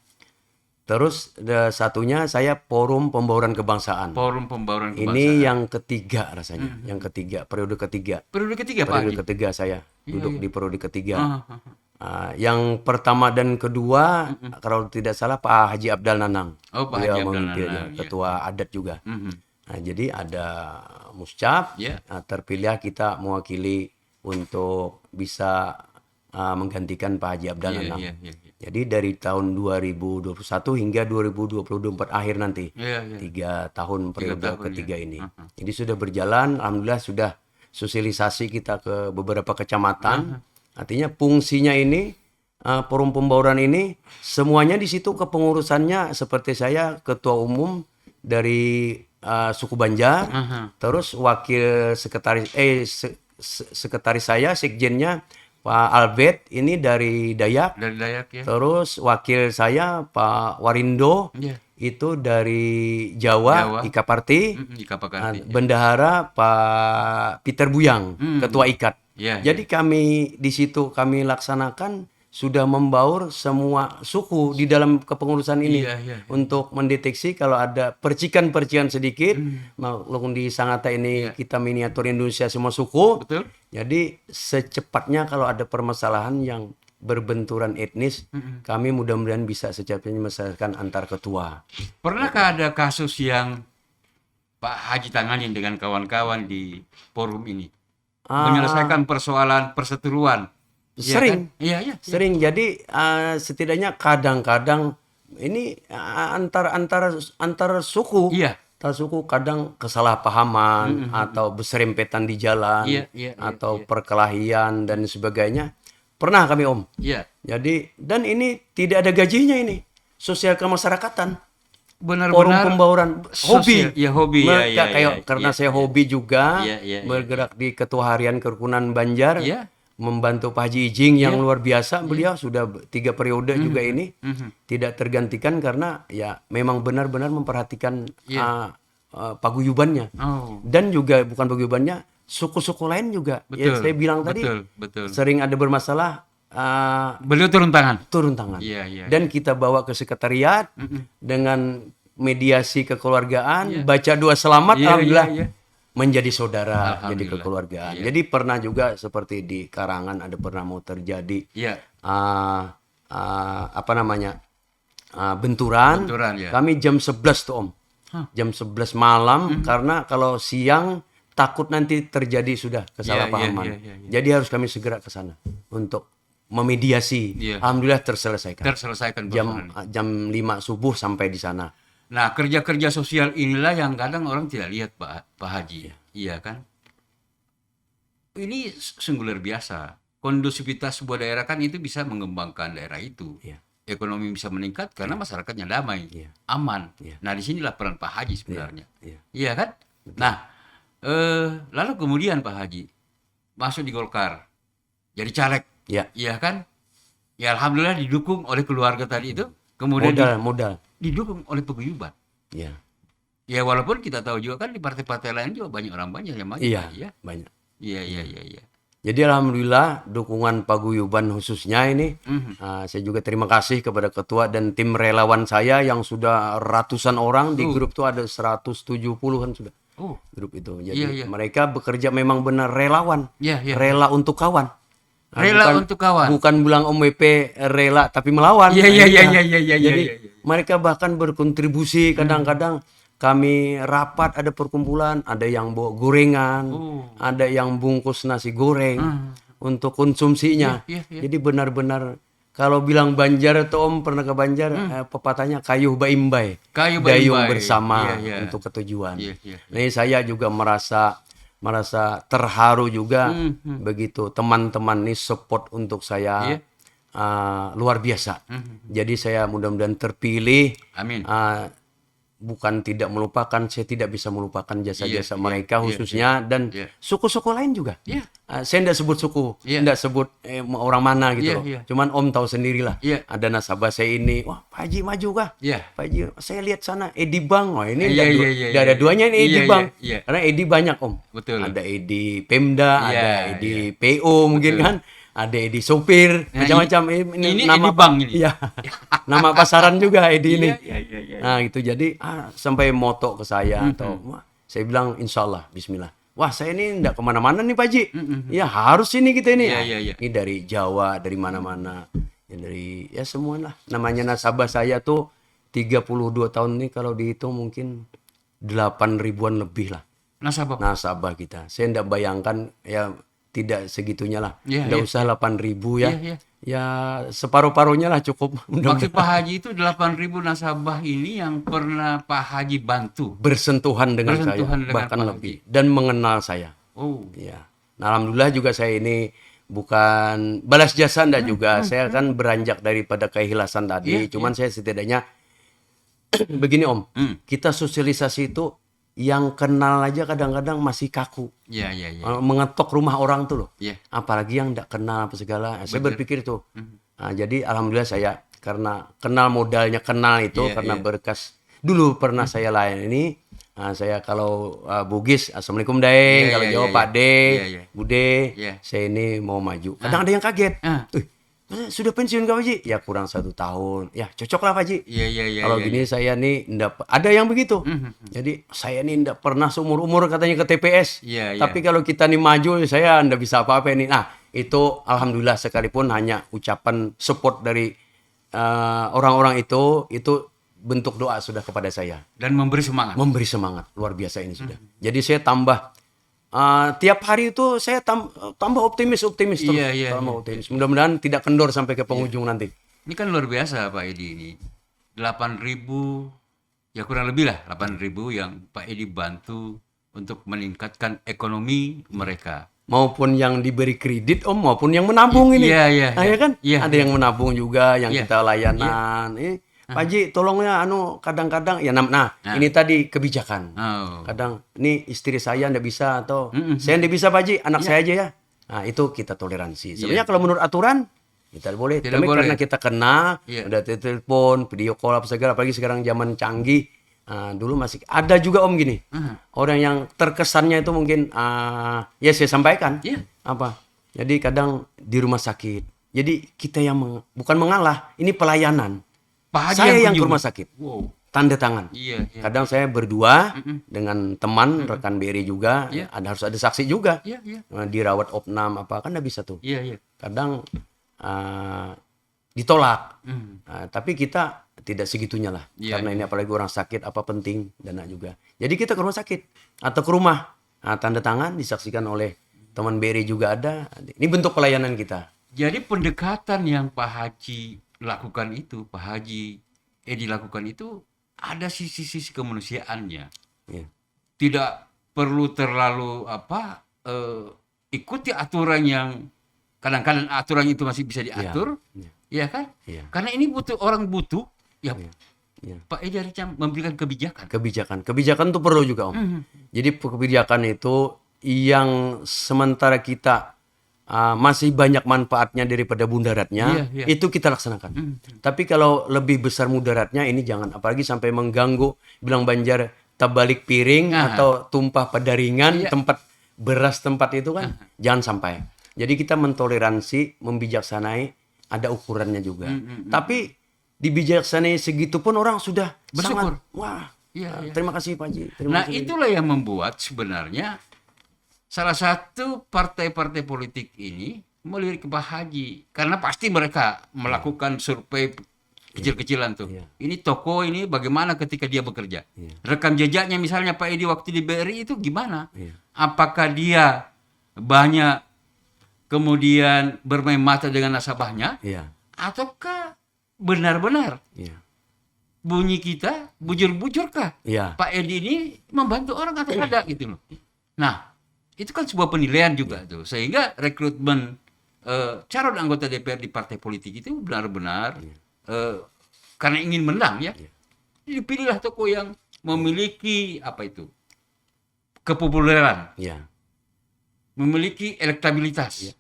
Terus satunya saya Forum Pembauran Kebangsaan. Forum Pembauran Kebangsaan. Ini yang ketiga rasanya, yang ketiga, periode ketiga. Periode ketiga, Pak Periode Haji. ketiga saya duduk di periode ketiga. Ah, ah, ah. Yang pertama dan kedua, kalau tidak salah Pak Haji Abdal Nanang. Oh, Pak Beliau Haji Abdal memimpin, Nanang, ya. ketua adat juga. Mhm. Nah, jadi ada muscap, Ya. terpilih kita mewakili untuk bisa menggantikan Pak Haji Abdal Iya, Nanang. iya, iya, iya. Jadi dari tahun 2021 hingga 2024 akhir nanti. Iya, iya. 3 tahun periode tahun, ketiga ya. ini. Jadi sudah berjalan, alhamdulillah sudah sosialisasi kita ke beberapa kecamatan. Artinya fungsinya ini, forum pembauran ini, semuanya di situ kepengurusannya seperti saya ketua umum dari suku Banjar, terus wakil sekretaris sekretaris saya sekjennya Pak Albert ini dari Dayak. Dari Dayak ya. Terus wakil saya Pak Warindo Iya. itu dari Jawa, Jawa. Ika Parti. Ika Pakarti. Bendahara Pak Peter Buyang, Ketua IKAT. Iya, Jadi kami di situ kami laksanakan sudah membaur semua suku di dalam kepengurusan ini Iya, iya, iya. untuk mendeteksi kalau ada percikan-percikan sedikit. Maklum di Sangatta ini kita miniatur Indonesia semua suku. Betul. Jadi secepatnya kalau ada permasalahan yang berbenturan etnis, kami mudah-mudahan bisa secepatnya menyelesaikan antar ketua. Pernahkah ada kasus yang Pak Haji tangani dengan kawan-kawan di forum ini? Menyelesaikan persoalan perseteruan? Iya Sering. kan? Iya, iya. Sering. Jadi setidaknya kadang-kadang ini antar suku. Iya. Antar suku kadang kesalahpahaman atau berserempetan di jalan Iya, iya, atau perkelahian dan sebagainya. Pernah kami Om. Iya. Jadi dan ini tidak ada gajinya ini. Sosial kemasyarakatan. Forum Benar-benar pembauran hobi. sosial. Ya, hobi. Mereka Ya, ya, kayak ya, karena ya, saya ya. hobi juga Iya, iya, iya, bergerak di ketua harian kerukunan Banjar. Iya. Membantu Pak Haji Ijing yang luar biasa. Beliau sudah 3 periode juga ini tidak tergantikan karena ya memang benar-benar memperhatikan paguyubannya. Oh. Dan juga bukan paguyubannya, suku-suku lain juga. Ya, Betul. saya bilang tadi Betul. sering ada bermasalah Beliau turun tangan. turun tangan. Iya, iya. Dan kita bawa ke sekretariat dengan mediasi kekeluargaan, baca doa selamat, Iya, alhamdulillah iya, iya. menjadi saudara, jadi Alhamdulillah. kekeluargaan. Iya. Jadi pernah juga seperti di Karangan ada pernah mau terjadi Iya. apa namanya benturan. Benturan, ya. Kami jam 11 tuh Om, jam 11 malam karena kalau siang takut nanti terjadi sudah kesalahpahaman. iya. Jadi harus kami segera ke sana untuk memediasi. Iya. Alhamdulillah terselesaikan. Terselesaikan persoalan. Jam 5 subuh sampai di sana. Nah, kerja-kerja sosial inilah yang kadang orang tidak lihat, Pak Haji. Iya kan? Ini sungguh luar biasa. Kondusivitas sebuah daerah kan itu bisa mengembangkan daerah itu. Iya. Ekonomi bisa meningkat karena masyarakatnya damai, Iya. aman. Iya. Nah, disinilah peran Pak Haji sebenarnya. Iya. Iya kan? Nah, lalu kemudian Pak Haji masuk di Golkar, jadi caleg. Iya. Iya kan? Ya alhamdulillah didukung oleh keluarga tadi itu. Kemudian Modal. didukung oleh paguyuban. Iya. Ya walaupun kita tahu juga kan di partai-partai lain juga banyak orang banyak yang maju. Iya. Iya. Banyak. Iya. Jadi alhamdulillah dukungan paguyuban khususnya ini saya juga terima kasih kepada ketua dan tim relawan saya yang sudah ratusan orang di grup itu ada 170-an sudah Oh. grup itu. Jadi Iya. mereka bekerja memang benar relawan. Iya. Rela untuk kawan. Nah, Rela untuk kawan. Bukan bilang Om WP rela tapi melawan. Iya. Jadi mereka bahkan berkontribusi kadang-kadang kami rapat ada perkumpulan, ada yang bawa gorengan, ada yang bungkus nasi goreng untuk konsumsinya. Iya. Jadi benar-benar kalau bilang Banjar atau Om pernah ke Banjar, pepatahnya kayuh baimbai, Kayu dayung baimbai. bersama Iya. untuk ketujuan. Iya. Nah, saya juga merasa terharu juga begitu teman-teman ini support untuk saya Iya. luar biasa. Jadi saya mudah-mudahan terpilih. Amin. Bukan tidak melupakan, saya tidak bisa melupakan jasa-jasa Iya, mereka khususnya dan iya. suku-suku lain juga. Iya. Saya tidak sebut suku, Iya. tidak sebut orang mana gitu Iya, loh. iya. Cuman Om tahu sendirilah. Iya. Ada nasabah saya ini, wah Pak Haji maju kah? Iya. Pak Haji, saya lihat sana Edi Bank, wah ini Iya, nggak ada duanya ini Edi Iya, Bank. iya. Karena Edi banyak Om. Betul. Ada Edi Pemda, Iya, ada Edi PO mungkin Betul. kan. ada Edi sopir, Nah, macam-macam. ini nama Edi Bank ini. Iya. Nama pasaran juga Edi ini. Iya. Nah, gitu. Jadi sampai moto ke saya atau wah, saya bilang insya Allah, Bismillah. Wah, saya ini enggak kemana-mana nih Pak Haji. Ya harus ini kita ini. Iya. Ini dari Jawa, dari mana-mana. Ya dari ya semua lah. Namanya nasabah saya tuh 32 tahun nih kalau dihitung mungkin 8 ribuan lebih lah. Nasabah kita. Saya enggak bayangkan ya tidak segitunya lah. Enggak usah 8.000 ya. Ya separuh-paruhnya lah cukup. Maksud Pak Haji itu 8.000 nasabah ini yang pernah Pak Haji bantu. Bersentuhan dengan saya, bahkan lebih. Dan mengenal saya. Oh. Ya. Nah, alhamdulillah juga saya ini bukan balas jasa enggak juga. Saya kan beranjak daripada keikhlasan tadi. Cuman saya setidaknya begini Om. Kita sosialisasi itu yang kenal aja kadang-kadang masih kaku. Iya. Mengetok rumah orang tuh loh. Iya. Apalagi yang enggak kenal apa segala. Saya berpikir tuh. Nah, jadi alhamdulillah saya karena kenal modalnya kenal itu karena berkas dulu pernah saya layani. Saya kalau Bugis, Assalamualaikum Daeng, kalau Jawa Pak De, Bude, saya ini mau maju. Kadang ada yang kaget. Sudah pensiun Pak Haji? Ya kurang 1 tahun. Ya cocok lah Pak Haji. Iya. Kalau gini saya nih ada yang begitu. Jadi saya nih enggak pernah seumur-umur katanya ke TPS. Tapi kalau kita nih maju saya enggak bisa apa-apa ini. Nah, itu alhamdulillah sekalipun hanya ucapan support dari orang-orang itu bentuk doa sudah kepada saya. Dan memberi semangat. Memberi semangat luar biasa ini sudah. Jadi saya tambah tiap hari itu saya tambah optimis terus. Tambah optimis. Mudah-mudahan tidak kendor sampai ke penghujung nanti. Ini kan luar biasa Pak Edi ini. 8.000 ya kurang lebih lah 8.000 yang Pak Edi bantu untuk meningkatkan ekonomi mereka. Maupun yang diberi kredit Om maupun yang menabung ini. Iya. Nah, ya kan? Ada yang menabung juga yang kita layanan. Pak Haji tolongnya kadang-kadang ya ini tadi kebijakan. Kadang ini istri saya enggak bisa atau saya enggak bisa Pak Haji, anak saya aja ya. Nah, itu kita toleransi. Sebenarnya kalau menurut aturan kita boleh. Tapi karena kita kenal, udah telepon, video call apa segala, apalagi sekarang zaman canggih. Dulu masih ada juga Om gini. Orang yang terkesannya itu mungkin ya saya sampaikan. Apa? Jadi kadang di rumah sakit. Jadi kita yang bukan mengalah, ini pelayanan. Saya yang ke rumah sakit. Tanda tangan. Kadang saya berdua dengan teman rekan BRI juga, harus ada saksi juga. Dirawat opnam apa kan enggak bisa tuh. Kadang ditolak. Tapi kita tidak segitunya lah. Karena ini apalagi orang sakit apa penting dana juga. Jadi kita ke rumah sakit atau ke rumah. Tanda tangan disaksikan oleh teman BRI juga ada. Ini bentuk pelayanan kita. Jadi pendekatan yang Pak Haji lakukan itu, Pak Haji Edi lakukan itu ada sisi-sisi kemanusiaannya. Tidak perlu terlalu ikuti aturan yang kadang-kadang aturan itu masih bisa diatur, ya kan? Karena ini orang butuh, Pak Edi harusnya memberikan kebijakan. Kebijakan itu perlu juga Om. Jadi kebijakan itu yang sementara kita masih banyak manfaatnya daripada mudaratnya, itu kita laksanakan. Tapi kalau lebih besar mudaratnya ini jangan, apalagi sampai mengganggu, bilang Banjar terbalik piring atau tumpah pada ringan, tempat beras tempat itu kan, jangan sampai. Jadi kita mentoleransi, membijaksanai, ada ukurannya juga. Tapi dibijaksanai segitu pun orang sudah bersyukur. Terima kasih Pak Haji. Itulah yang membuat sebenarnya salah satu partai-partai politik ini melirik ke Pak Haji. Karena pasti mereka melakukan survei kecil-kecilan tuh. Ini toko ini bagaimana ketika dia bekerja. Rekam jejaknya misalnya Pak Edi waktu di BRI itu gimana? Apakah dia banyak kemudian bermain mata dengan nasabahnya? Ataukah benar-benar bunyi kita bujur-bujurkah? Pak Edi ini membantu orang atau tidak gitu loh. Nah, itu kan sebuah penilaian juga tuh, sehingga rekrutmen calon anggota DPR di partai politik itu benar-benar karena ingin menang dipilihlah tokoh yang memiliki kepopuleran, memiliki elektabilitas.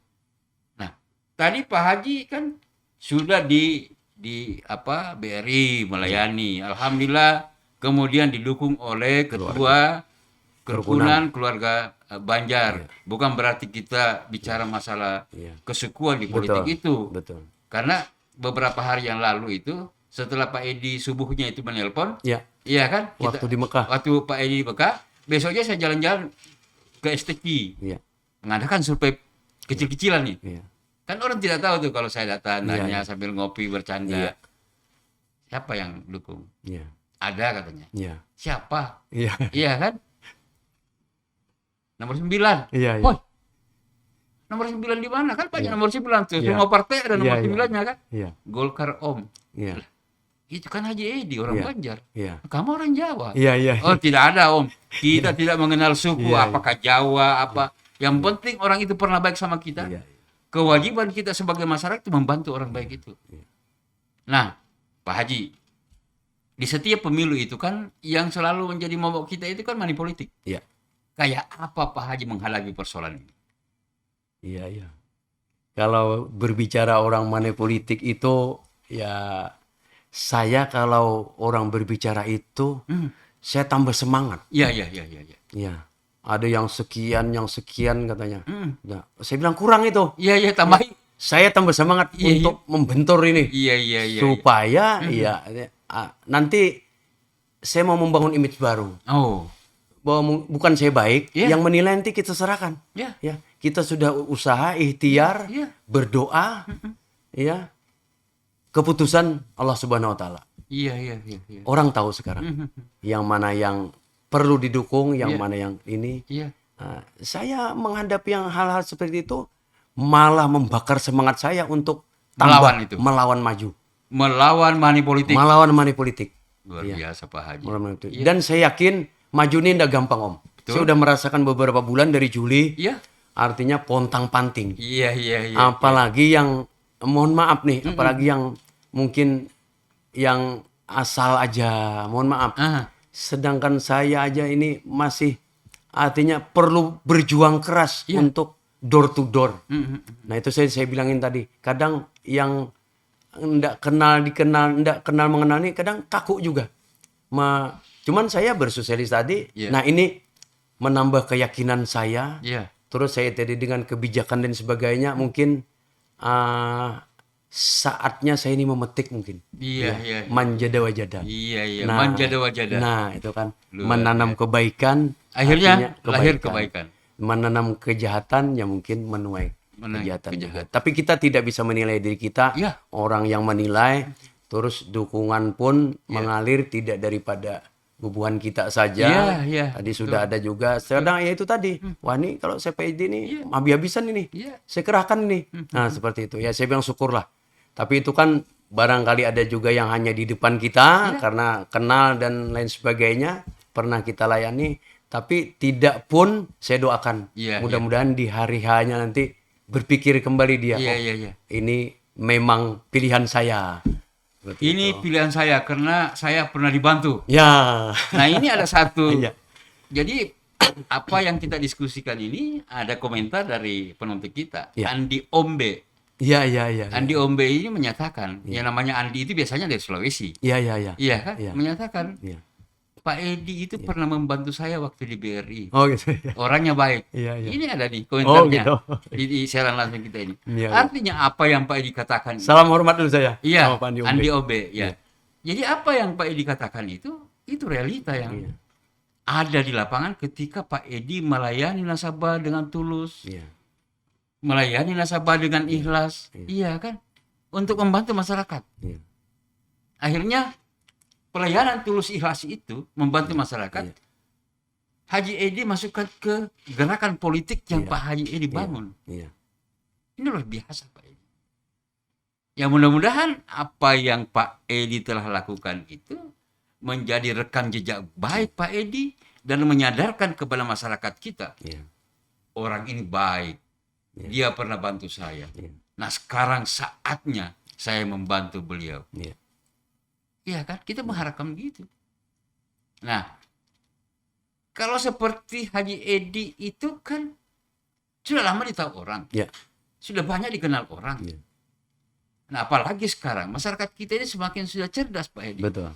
Nah, tadi Pak Haji kan sudah di BRI melayani, alhamdulillah, kemudian didukung oleh ketua kerukunan keluarga Banjar. Bukan berarti kita bicara masalah kesukuan di politik itu. Betul. Karena beberapa hari yang lalu itu setelah Pak Edi subuhnya itu menelpon, iya kan? Waktu di Mekah. Waktu Pak Edi di Mekah, besoknya saya jalan-jalan ke STQ, mengadakan survei kecil-kecilan nih. Kan orang tidak tahu tuh kalau saya datang nanya sambil ngopi bercanda. Siapa yang dukung? Ada katanya. Siapa? Iya kan? Nomor 9. Woi, nomor 9 di mana? Kan banyak nomor 9 tuh. Semua partai ada nomor 9-nya kan? Golkar Om. Itu kan Haji Edi orang Banjar. Kamu orang Jawa. Oh, tidak ada Om. Kita tidak mengenal suku, apakah Jawa, apa. Yang penting orang itu pernah baik sama kita. Kewajiban kita sebagai masyarakat itu membantu orang baik itu. Nah, Pak Haji, di setiap pemilu itu kan yang selalu menjadi momok kita itu kan money politik. Kayak apa Pak Haji menghalangi persoalan ini? Iya. Kalau berbicara orang money politik itu, ya saya kalau orang berbicara itu, saya tambah semangat. Iya. Ada yang sekian katanya. Nah, saya bilang kurang itu. Iya, tambahin. Saya tambah semangat untuk membentur ini. Iya. Supaya nanti saya mau membangun image baru. Bahwa bukan saya baik, yang menilai nanti kita serahkan. Kita sudah usaha, ikhtiar, berdoa, keputusan Allah Subhanahu Wa Taala. Iya. Orang tahu sekarang yang mana yang perlu didukung, yang mana yang ini. Saya menghadapi yang hal-hal seperti itu malah membakar semangat saya untuk melawan maju, melawan money politik. Luar biasa Pak Haji. Dan saya yakin maju ini tidak gampang Om. Betul. Saya udah merasakan beberapa bulan dari Juli. Artinya pontang-panting. Iya. Apalagi yang mohon maaf nih, apalagi yang mungkin yang asal aja, mohon maaf. Sedangkan saya aja ini masih artinya perlu berjuang keras untuk door to door. Nah, itu saya bilangin tadi. Kadang yang enggak kenal mengenal ini kadang kaku juga. Cuman saya bersosialis tadi. Nah, ini menambah keyakinan saya. Terus saya tadi dengan kebijakan dan sebagainya mungkin saatnya saya ini memetik mungkin. Manjada wajada. Manjada wajada. Nah, itu kan menanam kebaikan. Akhirnya lahir kebaikan. Menanam kejahatan ya mungkin menuai kejahatan juga. Tapi kita tidak bisa menilai diri kita. Orang yang menilai, terus dukungan pun mengalir tidak daripada bubuhan kita saja. Tadi sudah ada juga. Sedang ya itu tadi. Wah, ini kalau saya PD ini habis-habisan ini. Saya kerahkan ini. Nah, seperti itu. Ya saya bilang syukurlah. Tapi itu kan barangkali ada juga yang hanya di depan kita karena kenal dan lain sebagainya pernah kita layani. Tapi tidak pun saya doakan. Mudah-mudahan di hari H-nya nanti berpikir kembali dia. Ini memang pilihan saya. Ini pilihan saya karena saya pernah dibantu. Nah, ini ada satu. Jadi apa yang kita diskusikan ini ada komentar dari penonton kita, Andi Ombe. Andi Ombe ini menyatakan, yang namanya Andi itu biasanya dari Sulawesi. Iya kan? Menyatakan Pak Edi itu pernah membantu saya waktu di BRI. Orangnya baik. Ini ada nih komentarnya di siaran langsung kita ini. Artinya apa yang Pak Edi katakan? Salam hormat dulu saya. Sama Pak Andi Ombe. Jadi apa yang Pak Edi katakan itu realita yang ada di lapangan ketika Pak Edi melayani nasabah dengan tulus, melayani nasabah dengan ikhlas, kan, untuk membantu masyarakat. Akhirnya pelayanan tulus ikhlas itu membantu masyarakat. Haji Edi masukkan ke gerakan politik yang Pak Haji Edi bangun. Ini luar biasa Pak Edi. Ya mudah-mudahan apa yang Pak Edi telah lakukan itu menjadi rekam jejak baik Pak Edi dan menyadarkan kepada masyarakat kita. Orang ini baik. Dia pernah bantu saya. Nah, sekarang saatnya saya membantu beliau. Iya kan? Kita mengharapkan begitu. Nah, kalau seperti Haji Edi itu kan sudah lama ditahu orang. Sudah banyak dikenal orang. Nah, apalagi sekarang masyarakat kita ini semakin sudah cerdas Pak Edi. Betul.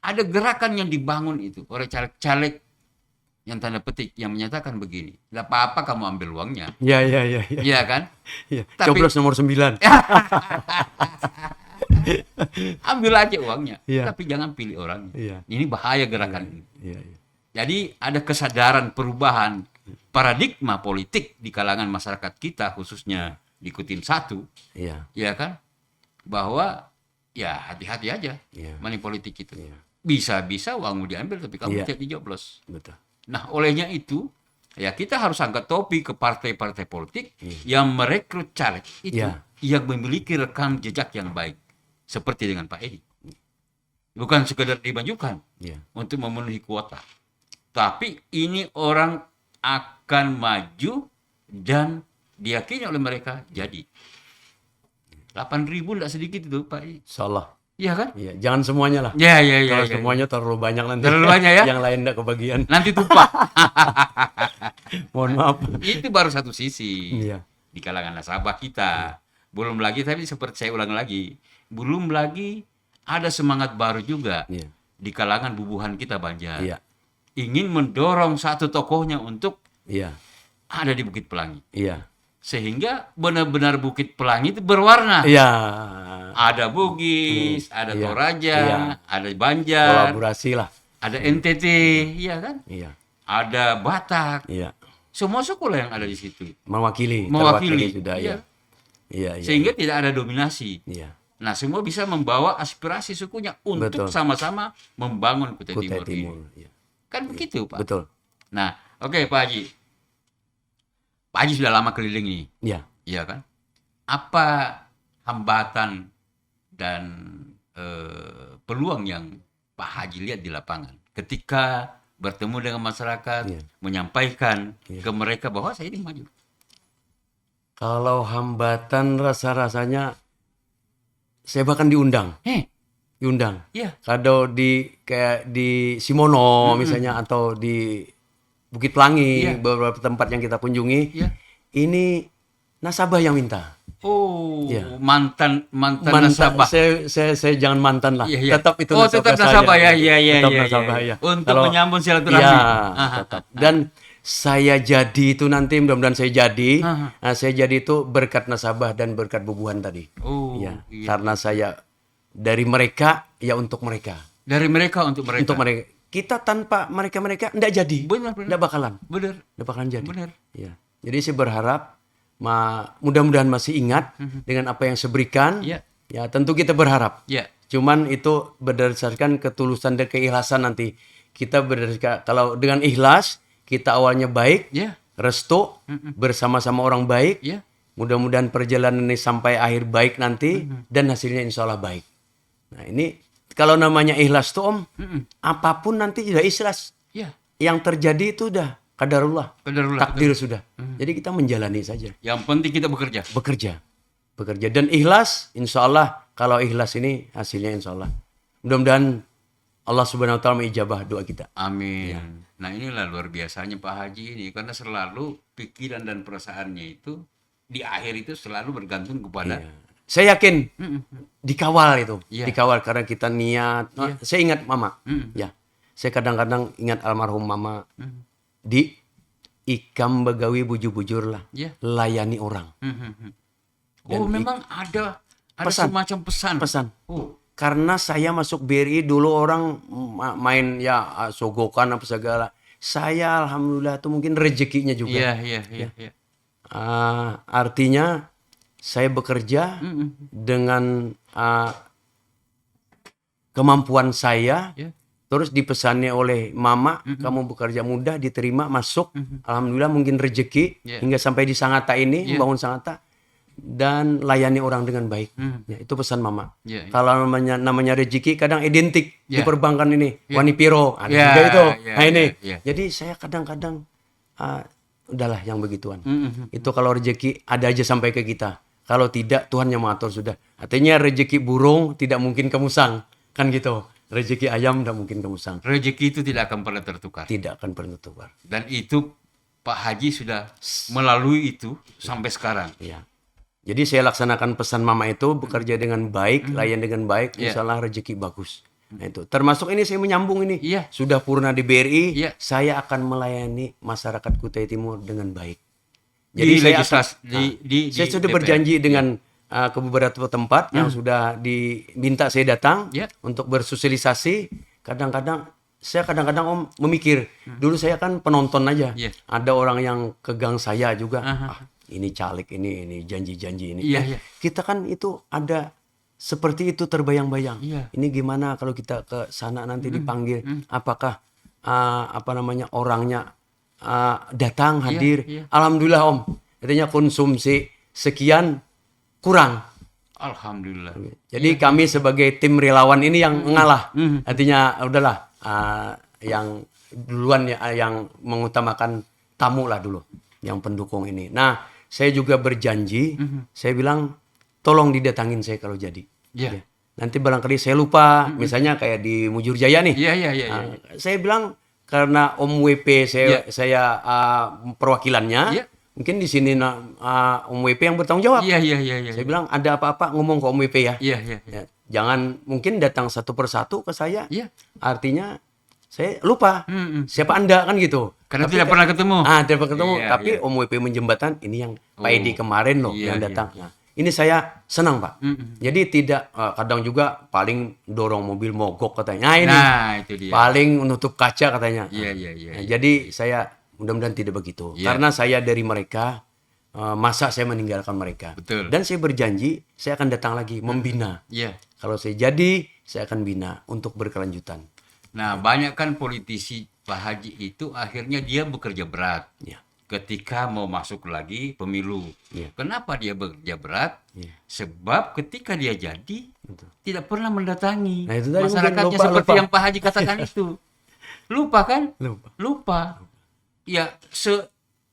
Ada gerakan yang dibangun itu oleh caleg-caleg yang tanda petik yang menyatakan begini, nggak apa-apa kamu ambil uangnya, Iya, iya, iya, iya. iya kan? Iya. Tapi- Coblos nomor 9. Ambil aja uangnya, Iya. tapi jangan pilih orangnya. Iya. Ini bahaya gerakan ini. Iya, iya. Jadi ada kesadaran perubahan paradigma politik di kalangan masyarakat kita, khususnya di Kutim 1, Iya. ya kan? Bahwa ya hati-hati aja Iya. money politik itu. Iya. Bisa-bisa uangmu diambil tapi kamu Iya. tidak dijoblos. Betul. Nah, olehnya itu ya kita harus angkat topi ke partai-partai politik Iya. yang merekrut caleg itu Iya. yang memiliki rekam jejak yang baik, seperti dengan Pak Edi. Bukan sekedar dimajukan Iya. untuk memenuhi kuota, tapi ini orang akan maju dan diyakini oleh mereka jadi. 8.000 tidak sedikit itu Pak Edi. Insyaallah. Iya kan? Iya, jangan semuanya lah. Ya, ya, ya. Kalau ya. semuanya terlalu banyak nanti. Terlalu banyak ya? Yang lain enggak kebagian. Nanti tumpah. Mohon maaf. Itu baru satu sisi. Iya. Di kalangan nasabah kita. Belum lagi, tapi seperti saya ulang lagi, belum lagi ada semangat baru juga Iya. di kalangan bubuhan kita Banjar. Iya. Ingin mendorong satu tokohnya untuk Iya. ada di Bukit Pelangi. Iya. Sehingga benar-benar Bukit Pelangi itu berwarna. Iya. Ada Bugis, ada Iya. Toraja, Iya. ada Banjar, Kolaborasi lah. ada NTT, iya kan? Iya. Ada Batak. Iya. Semua suku lah yang ada di situ. Mewakili. Mewakili. Terwakili sudah Iya. ya. Iya, iya. Sehingga tidak ada dominasi. Iya. Nah, semua bisa membawa aspirasi sukunya untuk Betul. sama-sama membangun Kutai Kutai Timur, Timur. ini. Iya. Kan begitu, Pak. Betul. Nah, oke Pak Haji. Pak Haji sudah lama keliling nih, Iya. iya kan? Apa hambatan dan peluang yang Pak Haji lihat di lapangan ketika bertemu dengan masyarakat, Iya. Iya. menyampaikan ke mereka bahwa saya ini maju? Kalau hambatan rasa-rasanya saya bahkan diundang. Diundang. Iya. Kalau di kayak di Simono misalnya atau di Bukit Pelangi, Iya. beberapa tempat yang kita kunjungi, Iya. ini nasabah yang minta. Oh, Iya. mantan nasabah. Saya jangan mantan lah. Iya, iya. Tetap itu Oh, tetap nasabah saya. ya. Iya, iya, Tetap iya, nasabah iya. ya. Untuk Kalau- menyambung silaturahmi. Iya, Aha. tetap. Dan saya jadi itu nanti mudah-mudahan saya jadi. Aha. Nah, saya jadi itu berkat nasabah dan berkat bubuhan tadi. Oh, Iya. iya. Karena saya dari mereka ya untuk mereka. Dari mereka untuk mereka. Untuk mereka. Kita tanpa mereka enggak jadi. Benar, benar. Enggak bakalan. Benar. Enggak bakalan jadi. Benar. Iya. Jadi saya berharap mudah-mudahan masih ingat dengan apa yang saya berikan. Iya. Ya, tentu kita berharap. Ya. Cuman itu berdasarkan ketulusan dan keikhlasan nanti. Kita berdasarkan kalau dengan ikhlas, kita awalnya baik, Ya. restu, bersama-sama orang baik. Ya. Mudah-mudahan perjalanan ini sampai akhir baik nanti dan hasilnya insya Allah baik. Nah, ini kalau namanya ikhlas tuh Om, apapun nanti sudah ikhlas. Ya. Yang terjadi itu udah qadarullah, Qadarullah, takdir sudah. Jadi kita menjalani saja, Yang penting kita bekerja. bekerja dan ikhlas. Insya Allah kalau ikhlas ini hasilnya insya Allah. Mudah-mudahan Allah Subhanahu Wa Taala mengijabah doa kita. Amin. Iya. Nah, inilah luar biasanya Pak Haji ini karena selalu pikiran dan perasaannya itu di akhir itu selalu bergantung kepada Iya. Saya yakin dikawal itu, Iya. dikawal karena kita niat. Iya. Saya ingat Mama, ya. Saya kadang-kadang ingat almarhum Mama di ikam begawi bujur-bujur lah, Iya. layani orang. Oh, memang ada Pesan. semacam pesan. Pesan. Oh, Karena saya masuk BRI dulu orang main ya sogokan apa segala. Saya alhamdulillah itu mungkin rezekinya juga. iya, iya, iya, iya. Artinya saya bekerja dengan kemampuan saya, Ya. terus dipesannya oleh Mama, kamu bekerja mudah, diterima, masuk, alhamdulillah mungkin rezeki Ya. hingga sampai di Sangatta ini, Ya. membangun Sangatta dan layani orang dengan baik. Ya, itu pesan Mama. Ya, ya. Kalau namanya rezeki kadang identik di Ya. perbankan ini, Ya. Wanipiro, ada Ya, juga itu. ya, Nah ini, ya, ya. jadi saya kadang-kadang udahlah yang begituan. Itu kalau rezeki ada aja sampai ke kita. Kalau tidak Tuhan yang mengatur sudah. Artinya rezeki burung tidak mungkin kemusang. Kan gitu. Rezeki ayam tidak mungkin kemusang. Rezeki itu tidak akan pernah tertukar. Tidak akan pernah tukar. Dan itu Pak Haji sudah melalui itu sampai sekarang. Ya. Jadi saya laksanakan pesan Mama itu bekerja dengan baik, layan dengan baik, Ya. insya Allah rezeki bagus. Nah, itu termasuk ini saya menyambung ini. Iya. Sudah purna di BRI, Iya. saya akan melayani masyarakat Kutai Timur dengan baik. Di saya legislasi- akan- saya di sudah DPR. berjanji dengan ke beberapa tempat yang sudah diminta saya datang Iya. untuk bersosialisasi. Kadang-kadang Om memikir, dulu saya kan penonton aja. Iya. Ada orang yang kegang saya juga. Aha. Ini caleg ini janji-janji ini. Iya, Eh, iya. Kita kan itu ada seperti itu terbayang-bayang. Iya. Ini gimana kalau kita ke sana nanti dipanggil? Apakah orangnya datang hadir? iya. Alhamdulillah Om. Artinya konsumsi sekian kurang. Alhamdulillah. Jadi kami sebagai tim relawan ini yang mengalah. Artinya udahlah yang duluan ya yang mengutamakan tamu lah dulu, yang pendukung ini. Nah, saya juga berjanji, saya bilang tolong didatangin saya kalau jadi. Iya. Ya. Nanti barangkali saya lupa, misalnya kayak di Mujur Jaya nih. Iya, iya, iya. Saya bilang karena Om WP saya perwakilannya, Iya. mungkin di sini Om WP yang bertanggung jawab. Iya, iya, iya, iya. Saya bilang ada apa-apa ngomong ke Om WP ya. Iya, iya, iya. Ya, jangan mungkin datang satu persatu ke saya. Iya. Artinya saya lupa Mm-mm. siapa Anda kan gitu. Karena Tapi tidak pernah ketemu. Tidak pernah ketemu. Iya, Tapi iya. Om WP menjembatan ini yang Pak Oh. Edi kemarin loh Iya, yang iya. datang. Nah, ini saya senang Pak. Mm-mm. Jadi tidak kadang juga paling dorong mobil mogok katanya. Nah ini Nah, itu dia. paling menutup kaca katanya. Iya, iya, iya. Nah, jadi saya mudah-mudahan tidak begitu. Iya. Karena saya dari mereka, masa saya meninggalkan mereka. Betul. Dan saya berjanji saya akan datang lagi membina. Iya. Kalau saya jadi, saya akan bina untuk berkelanjutan. Nah, banyak kan politisi Pak Haji itu akhirnya dia bekerja berat. Ya. Ketika mau masuk lagi pemilu. Iya. Kenapa dia bekerja berat? Iya. Sebab ketika dia jadi tidak pernah mendatangi Nah, itu tadi mungkin masyarakatnya lupa, seperti lupa. yang Pak Haji katakan itu. Lupa kan? Lupa. Ya,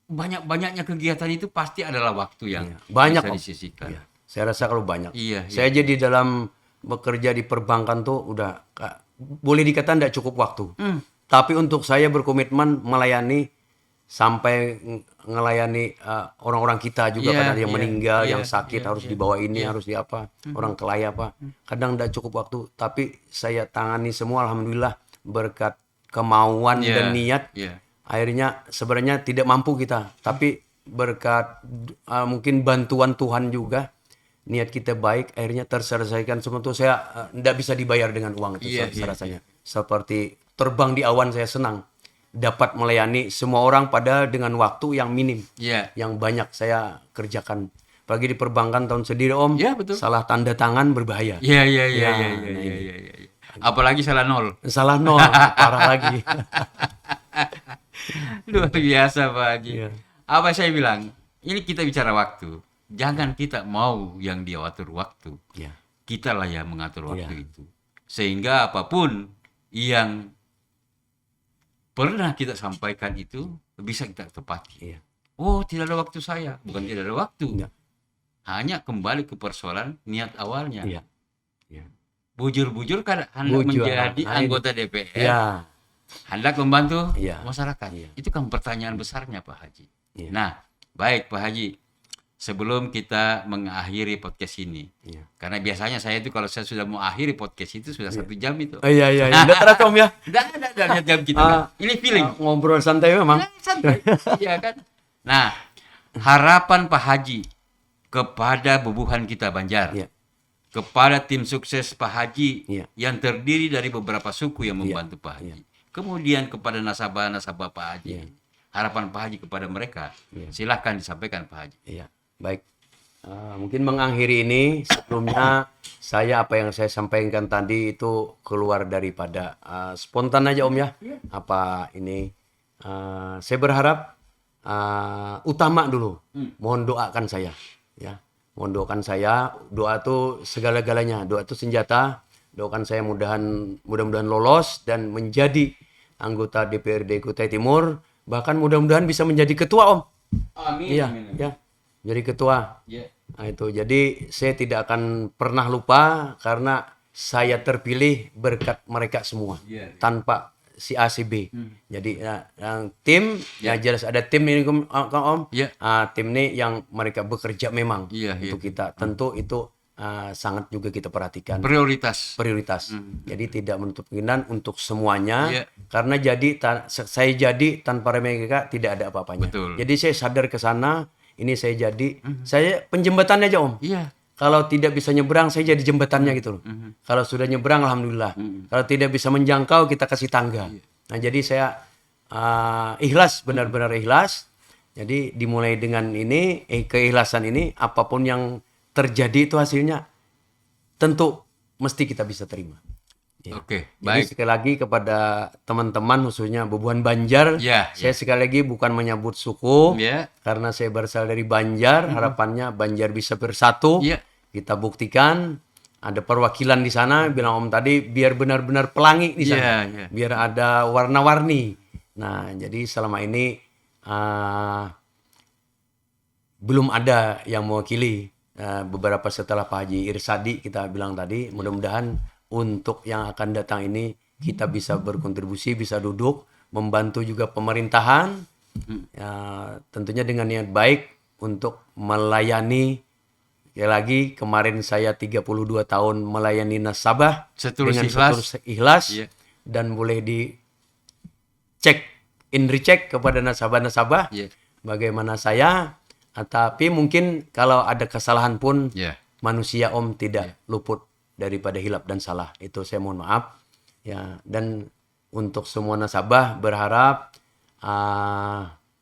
banyak-banyaknya kegiatan itu pasti adalah waktu yang Iya. Banyak, bisa Om. disisihkan. Iya. Saya rasa kalau banyak. Iya, Saya jadi dalam bekerja di perbankan tuh udah boleh dikatakan tidak cukup waktu. Tapi untuk saya berkomitmen melayani sampai ngelayani orang-orang kita juga Iya, kadang yang iya, meninggal, iya, yang sakit iya, harus dibawa ini, harus di apa, orang kelaya apa. Kadang tidak cukup waktu, tapi saya tangani semua alhamdulillah berkat kemauan Iya, dan niat. iya. Akhirnya sebenarnya tidak mampu kita, tapi berkat mungkin bantuan Tuhan juga, niat kita baik, akhirnya terselesaikan semua itu. Saya tidak bisa dibayar dengan uang itu Iya, saya rasanya. Seperti terbang di awan, saya senang dapat melayani semua orang pada dengan waktu yang minim, Iya. yang banyak saya kerjakan. Apalagi di perbankan tahun sendiri Om, Iya, betul. salah tanda tangan berbahaya. Iya, iya, iya, Ya, iya, nah iya, ini. iya, iya, iya. Apalagi salah nol. Salah nol, parah lagi. Luar biasa Pak Haji. Iya. Apa saya bilang? Ini kita bicara waktu. Jangan kita mau yang dia atur waktu. Ya. Kita lah yang mengatur waktu Iya. itu. Sehingga apapun yang pernah kita sampaikan itu bisa kita tepati. Iya. Oh, tidak ada waktu saya. Bukan tidak ada waktu. Iya. Hanya kembali ke persoalan niat awalnya. Iya. Iya. Bujur-bujur kan hendak Bujur. menjadi Nah, ini. anggota DPR. Ya. Hendak membantu Iya. masyarakat. Iya. Itu kan pertanyaan besarnya Pak Haji. Iya. Nah, baik Pak Haji. Sebelum kita mengakhiri podcast ini, Iya. karena biasanya saya itu kalau saya sudah mau akhiri podcast itu sudah 1 jam itu. Oh, iya, iya. Udah terasa Om ya? Tidak lihat jam kita. Kan. Ini feeling. Ngobrol santai memang. Nah, santai. Iya kan? Nah, harapan Pak Haji kepada bubuhan kita Banjar, Iya. kepada tim sukses Pak Haji Iya. yang terdiri dari beberapa suku yang membantu Pak Iya. Haji, kemudian kepada nasabah-nasabah Pak Haji, Iya. harapan Pak Haji kepada mereka, Iya. silahkan disampaikan Pak Haji. Iya, baik. Mungkin mengakhiri ini sebelumnya saya apa yang saya sampaikan tadi itu keluar daripada spontan aja Om ya. Apa ini? Saya berharap utama dulu. Mohon doakan saya, ya. Mohon doakan saya. Doa itu segala-galanya. Doa itu senjata. Doakan saya mudah-mudahan lolos dan menjadi anggota DPRD Kutai Timur. Bahkan mudah-mudahan bisa menjadi ketua Om. Amin. Iya, ya. Jadi ketua. Ya. Nah, itu. Jadi saya tidak akan pernah lupa karena saya terpilih berkat mereka semua. Iya. Tanpa si A si B. Jadi yang tim ya jelas ada tim ini Om. Iya. Tim ini yang mereka bekerja memang Iya, untuk iya. kita. Tentu itu sangat juga kita perhatikan. Prioritas. Jadi tidak menutup kemungkinan untuk semuanya. Iya. Karena saya jadi tanpa mereka tidak ada apa-apanya. Betul. Jadi saya sadar ke sana. Ini saya jadi, saya penjembatannya aja Om. Iya. Kalau tidak bisa nyebrang, saya jadi jembatannya gitu loh. Kalau sudah nyebrang, alhamdulillah. Kalau tidak bisa menjangkau, kita kasih tangga. Nah, jadi saya ikhlas, benar-benar ikhlas. Jadi dimulai dengan ini, keikhlasan ini, apapun yang terjadi itu hasilnya tentu mesti kita bisa terima. Ya. Oke, Jadi baik. sekali lagi kepada teman-teman khususnya Bebuan Banjar, Ya, saya sekali lagi bukan menyebut suku, Ya. karena saya berasal dari Banjar, harapannya Banjar bisa bersatu. Ya. Kita buktikan ada perwakilan di sana, bilang Om tadi biar benar-benar pelangi di sana, Ya. biar ada warna-warni. Nah, jadi selama ini belum ada yang mewakili. Beberapa setelah Pak Haji Irsadi kita bilang tadi, mudah-mudahan untuk yang akan datang ini kita bisa berkontribusi, bisa duduk, membantu juga pemerintahan, ya, tentunya dengan niat baik untuk melayani. Sekali lagi, kemarin saya 32 tahun melayani nasabah Setulus dengan ikhlas. setulus ikhlas, Iya. dan boleh dicek, recheck kepada nasabah-nasabah Iya. bagaimana saya. Tapi mungkin kalau ada kesalahan pun Ya. manusia Om tidak luput daripada hilap dan salah. Itu saya mohon maaf. Ya, dan untuk semua nasabah berharap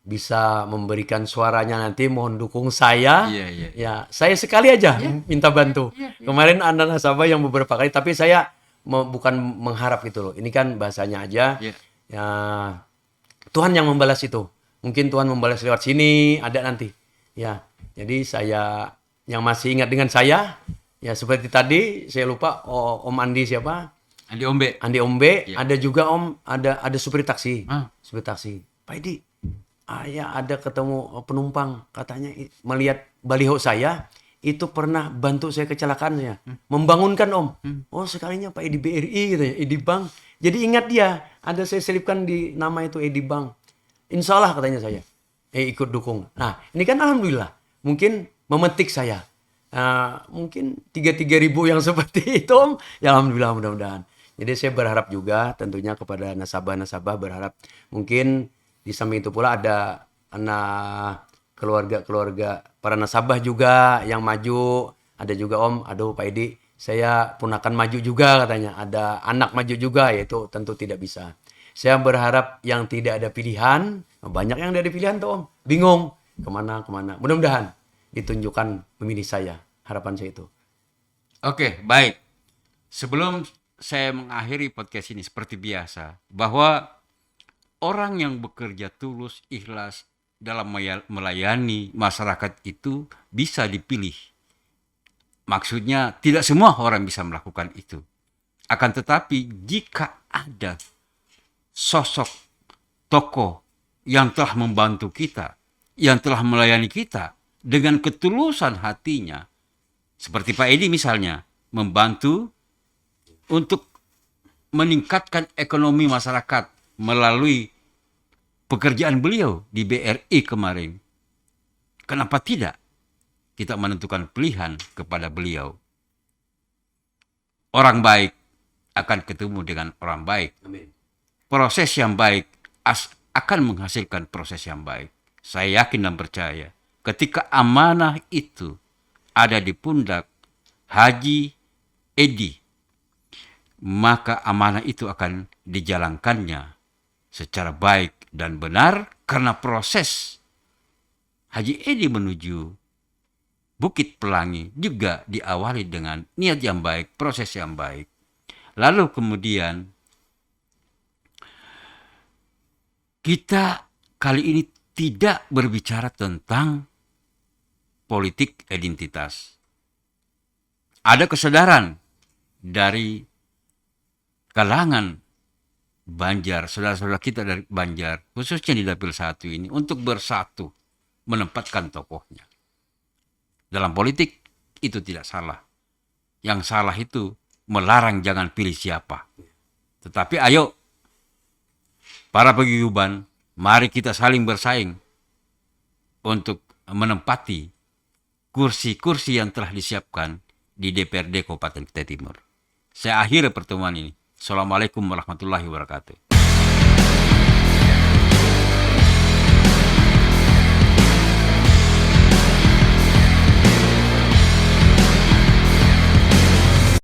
bisa memberikan suaranya nanti, mohon dukung saya. Iya. Ya, saya sekali aja minta bantu. Kemarin ada nasabah yang beberapa kali, tapi saya bukan mengharap gitu loh. Ini kan bahasanya aja. Iya. Ya, Tuhan yang membalas itu. Mungkin Tuhan membalas lewat sini, ada nanti. Ya, jadi saya yang masih ingat dengan saya, ya seperti tadi saya lupa Om Andi siapa? Andi Ombe. Andi Ombe. Ya. Ada juga Om, ada supir taksi. Ah. Supir taksi. Pak Edi, ya ada ketemu penumpang, katanya melihat baliho saya itu pernah bantu saya kecelakaan ya. Membangunkan Om. Oh, sekalinya Pak Edi BRI gitu ya, Edi Bank. Jadi ingat dia, ada saya selipkan di nama itu Edi Bank. Insya Allah katanya saya ikut dukung. Nah, ini kan alhamdulillah. Mungkin memetik saya. Mungkin 3.000 yang seperti itu Om. Ya alhamdulillah, mudah-mudahan. Jadi saya berharap juga tentunya kepada nasabah-nasabah, berharap mungkin di samping itu pula ada anak keluarga-keluarga para nasabah juga yang maju. Ada juga Om, aduh Pak Edi, saya pun akan maju juga katanya. Ada anak maju juga, yaitu tentu tidak bisa. Saya berharap yang tidak ada pilihan, banyak yang tidak ada pilihan tuh Om, bingung kemana. Mudah-mudahan ditunjukkan memilih saya, harapan saya itu. Oke, baik. Sebelum saya mengakhiri podcast ini seperti biasa, bahwa orang yang bekerja tulus, ikhlas dalam melayani masyarakat itu bisa dipilih. Maksudnya tidak semua orang bisa melakukan itu. Akan tetapi jika ada sosok tokoh yang telah membantu kita, yang telah melayani kita dengan ketulusan hatinya, seperti Pak Edi misalnya, membantu untuk meningkatkan ekonomi masyarakat melalui pekerjaan beliau di BRI kemarin. Kenapa tidak kita menentukan pilihan kepada beliau? Orang baik akan ketemu dengan orang baik. Amin. Proses yang baik akan menghasilkan proses yang baik. Saya yakin dan percaya ketika amanah itu ada di pundak Haji Edi, maka amanah itu akan dijalankannya secara baik dan benar, karena proses Haji Edi menuju Bukit Pelangi juga diawali dengan niat yang baik, proses yang baik. Lalu kemudian kita kali ini tidak berbicara tentang politik identitas. Ada kesadaran dari kalangan Banjar, saudara-saudara kita dari Banjar, khususnya di Dapil 1 ini, untuk bersatu menempatkan tokohnya. Dalam politik itu tidak salah. Yang salah itu melarang jangan pilih siapa. Tetapi ayo, para paguyuban, mari kita saling bersaing untuk menempati kursi-kursi yang telah disiapkan di DPRD Kabupaten Kutai Timur. Saya akhiri pertemuan ini. Assalamualaikum warahmatullahi wabarakatuh.